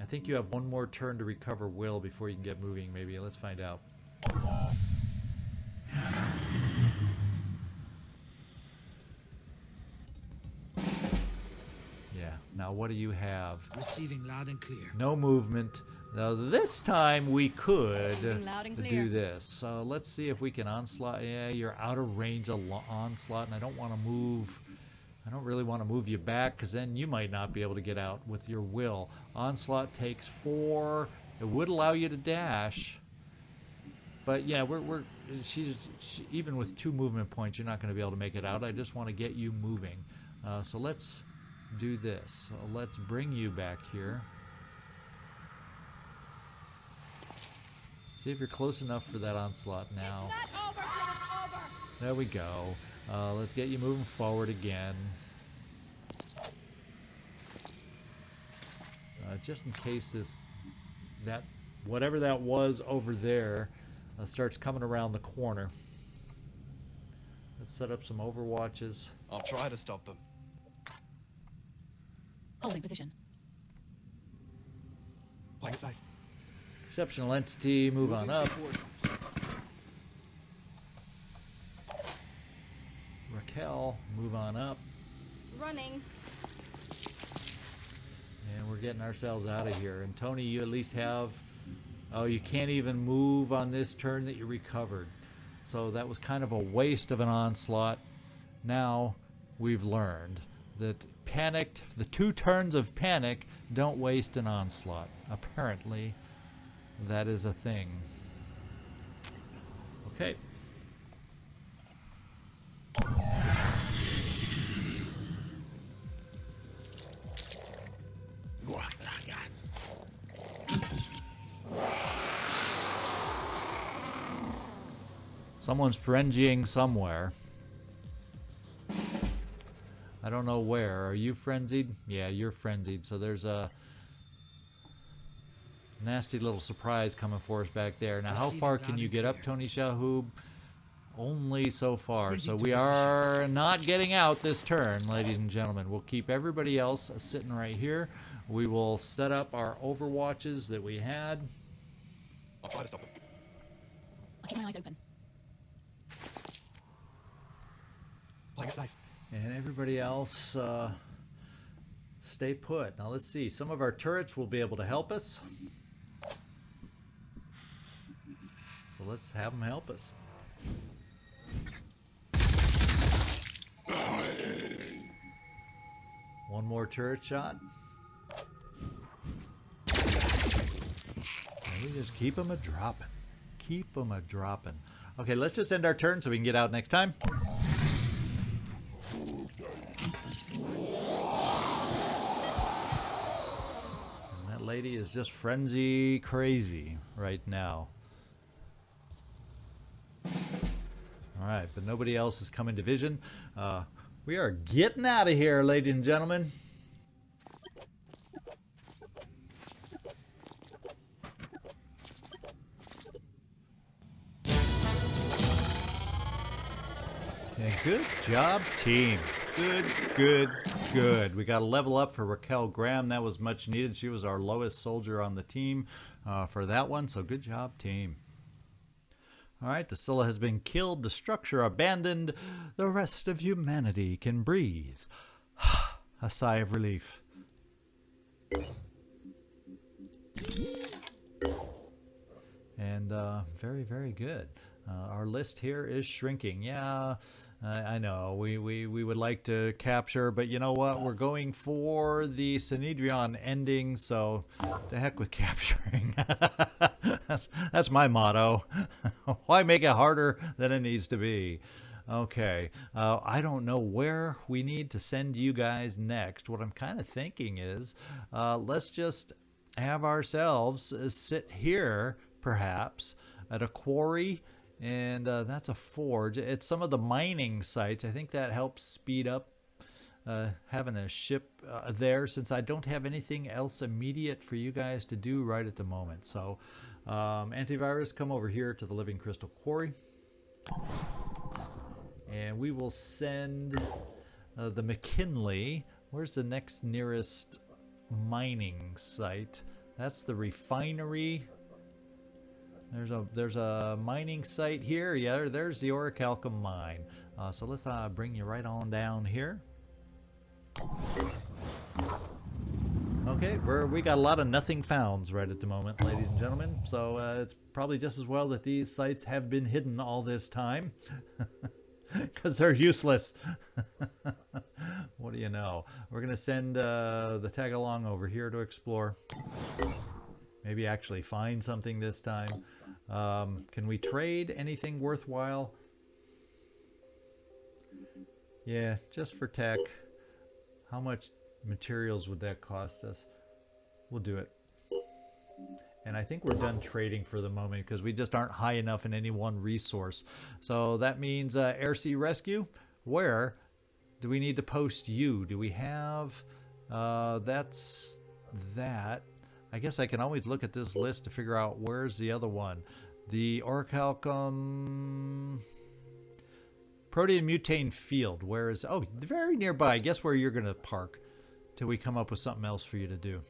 I think you have one more turn to recover will before you can get moving, maybe. Let's find out. Yeah, now what do you have? Receiving loud and clear. No movement. Now this time we could Loud and do clear. this. So let's see if we can onslaught. Yeah, you're out of range of onslaught, and I don't want to move... I don't really want to move you back because then you might not be able to get out with your will. Onslaught takes 4. It would allow you to dash. But yeah, she, even with 2 movement points, you're not going to be able to make it out. I just want to get you moving. So let's do this. So let's bring you back here. See if you're close enough for that onslaught now. It's not over till it's over. There we go. Let's get you moving forward again. Just in case whatever that was over there starts coming around the corner. Let's set up some overwatches. I'll try to stop them. Holding position. Playing it safe. Exceptional entity, move on up. Raquel, move on up. Running. And we're getting ourselves out of here. And Tony, you at least have... Oh, you can't even move on this turn that you recovered. So that was kind of a waste of an onslaught. Now we've learned that the 2 turns of panic don't waste an onslaught. Apparently, that is a thing. Okay. Someone's frenzying somewhere. I don't know where. Are you frenzied? Yeah, you're frenzied. So there's a nasty little surprise coming for us back there. Now, how far can you get up, Tony Shalhoub? Only so far. So we are not getting out this turn, ladies and gentlemen. We'll keep everybody else sitting right here. We will set up our overwatches that we had. I'll try to stop them. I'll keep my eyes open. Playing it safe. And everybody else, stay put. Now let's see. Some of our turrets will be able to help us. So let's have them help us. One more turret shot. And we just keep them a-dropping. Keep them a-dropping. Okay, let's just end our turn so we can get out next time. Lady is just frenzy crazy right now. Alright, but nobody else is coming to vision. We are getting out of here, ladies and gentlemen. And good job, team. Good. We got a level up for Raquel Graham. That was much needed. She was our lowest soldier on the team for that one. So good job, team. All right, the Scylla has been killed. The structure abandoned. The rest of humanity can breathe. A sigh of relief. And very, very good. Our list here is shrinking. Yeah. I know we would like to capture, but you know what? We're going for the Synedrion ending, so the heck with capturing. that's my motto. Why make it harder than it needs to be? Okay, I don't know where we need to send you guys next. What I'm kind of thinking is let's just have ourselves sit here, perhaps, at a quarry. And that's a forge. It's some of the mining sites. I think that helps speed up having a ship there, since I don't have anything else immediate for you guys to do right at the moment. So antivirus, come over here to the Living Crystal Quarry. And we will send the McKinley. Where's the next nearest mining site? That's the refinery. There's a mining site here. Yeah, there's the orichalcum mine. So let's bring you right on down here. Okay, we got a lot of nothing founds right at the moment, ladies and gentlemen. So it's probably just as well that these sites have been hidden all this time, because they're useless. What do you know? We're gonna send the tag along over here to explore. Maybe actually find something this time. Can we trade anything worthwhile? Yeah, just for tech. How much materials would that cost us? We'll do it. And I think we're done trading for the moment because we just aren't high enough in any one resource. So that means Air Sea Rescue. Where do we need to post you? Do we have... that's that. I guess I can always look at this list to figure out where's the other one. The orichalcum protein mutane field. Where is... Oh, very nearby. Guess where you're going to park till we come up with something else for you to do.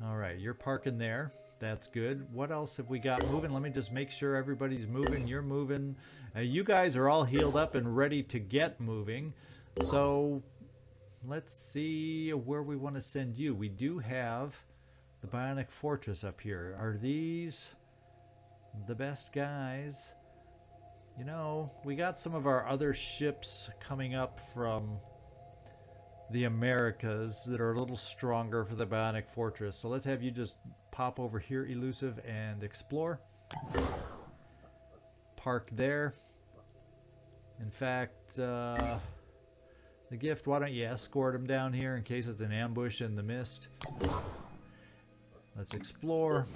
All right, you're parking there. That's good. What else have we got moving? Let me just make sure everybody's moving. You're moving. You guys are all healed up and ready to get moving. So... let's see where we want to send you. We do have the Bionic Fortress up here. Are these... the best guys. You know, we got some of our other ships coming up from the Americas that are a little stronger for the Bionic Fortress. So let's have you just pop over here, Elusive, and explore. Park there. In fact, the Gift, why don't you escort him down here in case it's an ambush in the mist. Let's explore.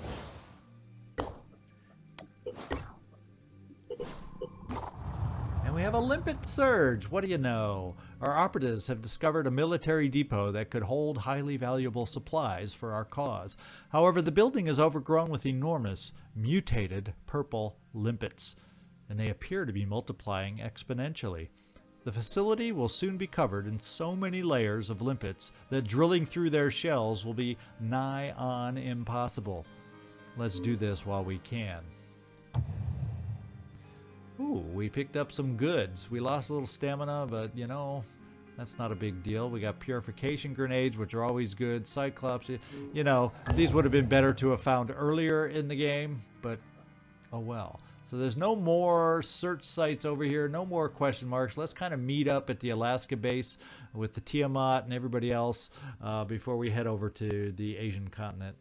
And we have a limpet surge. What do you know? Our operatives have discovered a military depot that could hold highly valuable supplies for our cause. However, the building is overgrown with enormous, mutated purple limpets, and they appear to be multiplying exponentially. The facility will soon be covered in so many layers of limpets that drilling through their shells will be nigh on impossible. Let's do this while we can. Ooh, we picked up some goods. We lost a little stamina, but you know, that's not a big deal. We got purification grenades, which are always good. Cyclops, you know, these would have been better to have found earlier in the game, but oh well. So there's no more search sites over here, no more question marks. Let's kind of meet up at the Alaska base with the Tiamat and everybody else before we head over to the Asian continent.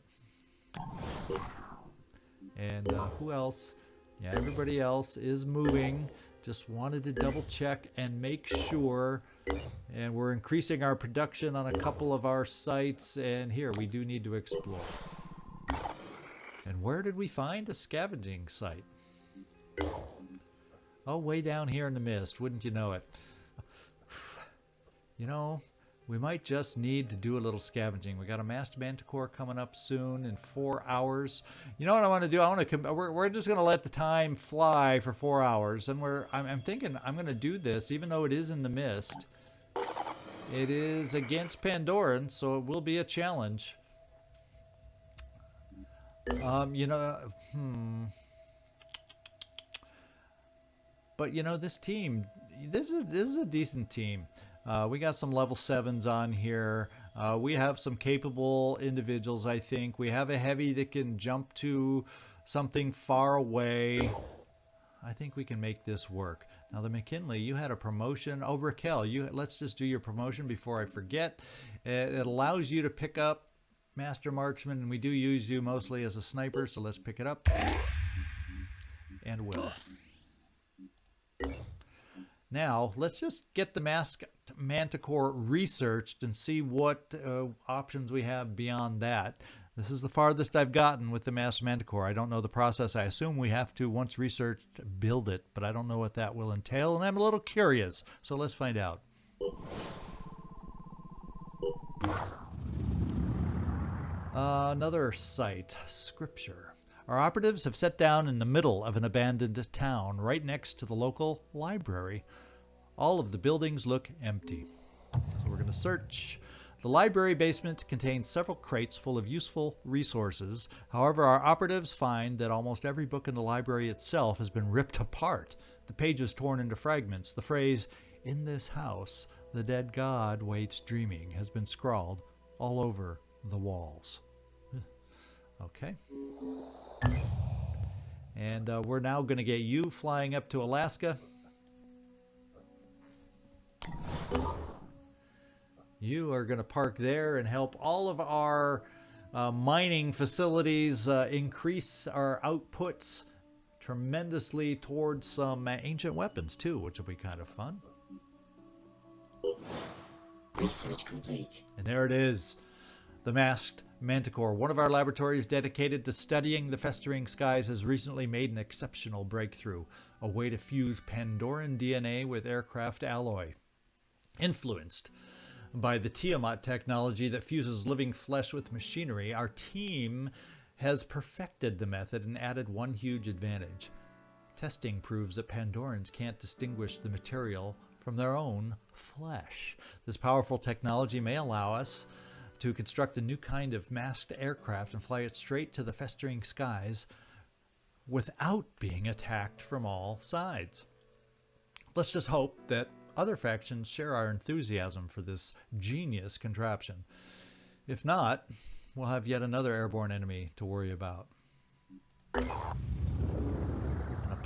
And who else? Yeah, everybody else is moving. Just wanted to double check and make sure. And we're increasing our production on a couple of our sites. And here, we do need to explore. And where did we find a scavenging site? Oh, way down here in the mist. Wouldn't you know it? You know, we might just need to do a little scavenging. We got a masked manticore coming up soon in 4 hours. You know what I want to do? I want to. We're just going to let the time fly for 4 hours, and I'm thinking I'm going to do this, even though it is in the mist. It is against Pandoran, so it will be a challenge. You know, But you know, this team, this is a decent team. We got some level 7s on here. We have some capable individuals, I think. We have a heavy that can jump to something far away. I think we can make this work. Now the McKinley, you had a promotion. Oh, Raquel, let's just do your promotion before I forget. It allows you to pick up Master Marksman, and we do use you mostly as a sniper, so let's pick it up. And will. Now, let's just get the masked manticore researched and see what options we have beyond that. This is the farthest I've gotten with the masked manticore. I don't know the process. I assume we have to, once researched, build it, but I don't know what that will entail, and I'm a little curious. So let's find out. Another site, Scripture. Our operatives have set down in the middle of an abandoned town, right next to the local library. All of the buildings look empty. So we're going to search. The library basement contains several crates full of useful resources. However, our operatives find that almost every book in the library itself has been ripped apart, the pages torn into fragments. The phrase, "In this house, the dead god waits dreaming," has been scrawled all over the walls. Okay. And we're now going to get you flying up to Alaska. You are going to park there and help all of our mining facilities increase our outputs tremendously towards some ancient weapons too, which will be kind of fun. Research complete. And there it is. The masked manticore. One of our laboratories dedicated to studying the festering skies has recently made an exceptional breakthrough, a way to fuse Pandoran DNA with aircraft alloy. Influenced by the Tiamat technology that fuses living flesh with machinery, our team has perfected the method and added one huge advantage. Testing proves that Pandorans can't distinguish the material from their own flesh. This powerful technology may allow us to construct a new kind of masked aircraft and fly it straight to the festering skies without being attacked from all sides. Let's just hope that other factions share our enthusiasm for this genius contraption. If not, we'll have yet another airborne enemy to worry about.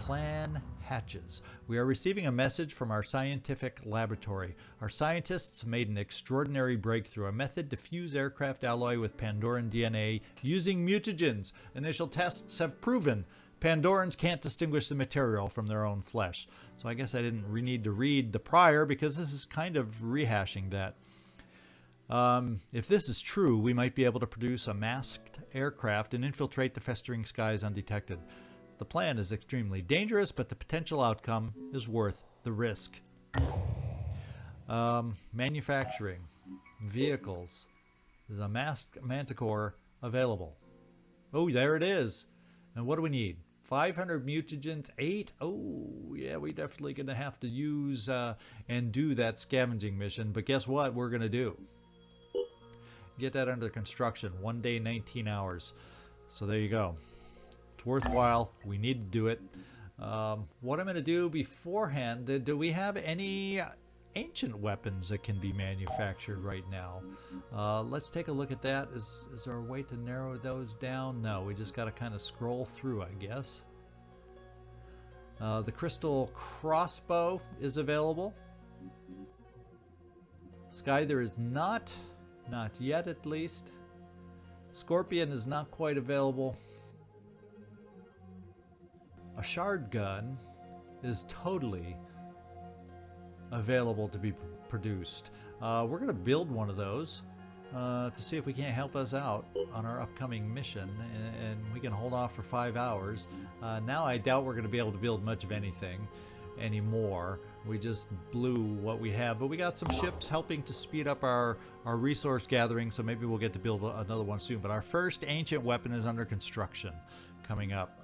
plan hatches. We are receiving a message from our scientific laboratory. Our scientists made an extraordinary breakthrough, a method to fuse aircraft alloy with Pandoran DNA using mutagens. Initial tests have proven Pandorans can't distinguish the material from their own flesh. So I guess I didn't need to read the prior because this is kind of rehashing that. If this is true, we might be able to produce a masked aircraft and infiltrate the festering skies undetected. The plan is extremely dangerous, but the potential outcome is worth the risk. Manufacturing. Vehicles. There's a masked manticore available. Oh, there it is. And what do we need? 500 mutagens, 8. Oh, yeah, we're definitely going to have to use and do that scavenging mission. But guess what we're going to do? Get that under construction. 1 day, 19 hours. So there you go. It's worthwhile. We need to do it. What I'm going to do beforehand, do we have any ancient weapons that can be manufactured right now? Let's take a look at that. Is there a way to narrow those down? No, we just got to kind of scroll through, I guess. The crystal crossbow is available. Scyther is not yet at least. Scorpion is not quite available. A shard gun is totally available to be produced. We're going to build one of those to see if we can't help us out on our upcoming mission, and we can hold off for 5 hours. Now I doubt we're going to be able to build much of anything anymore. We just blew what we have, but we got some ships helping to speed up our resource gathering, so maybe we'll get to build another one soon. But our first ancient weapon is under construction coming up.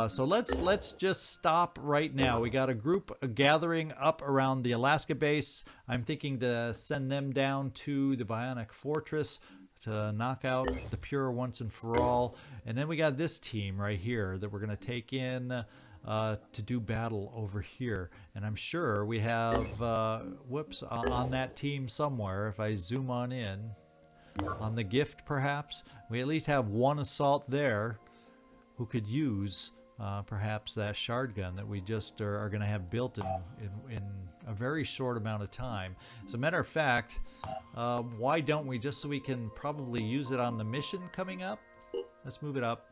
So let's just stop right now. We got a group gathering up around the Alaska base. I'm thinking to send them down to the Bionic Fortress to knock out the Pure once and for all. And then we got this team right here that we're going to take in to do battle over here. And I'm sure we have, on that team somewhere, if I zoom on in, on the gift perhaps, we at least have one assault there who could use perhaps that shard gun that we just are going to have built in a very short amount of time. As a matter of fact, why don't we, just so we can probably use it on the mission coming up? Let's move it up,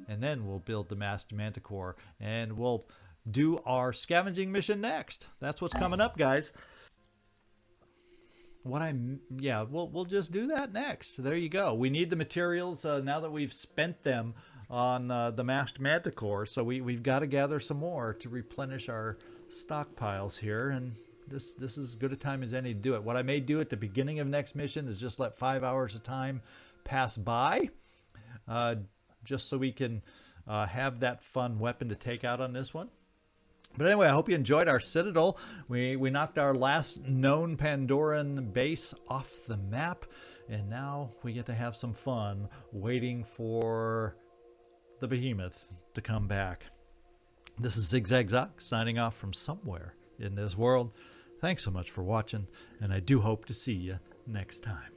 and then we'll build the masked manticore, and we'll do our scavenging mission next. That's what's coming up, guys. We'll just do that next. There you go. We need the materials now that we've spent them on the masked manticore, so we've got to gather some more to replenish our stockpiles here, and this is as good a time as any to do it. What I may do at the beginning of next mission is just let 5 hours of time pass by, just so we can have that fun weapon to take out on this one. But anyway, I hope you enjoyed our Citadel. We knocked our last known Pandoran base off the map, and now we get to have some fun waiting for the behemoth to come back. This is ZigZagZog signing off from somewhere in this world. Thanks so much for watching, and I do hope to see you next time.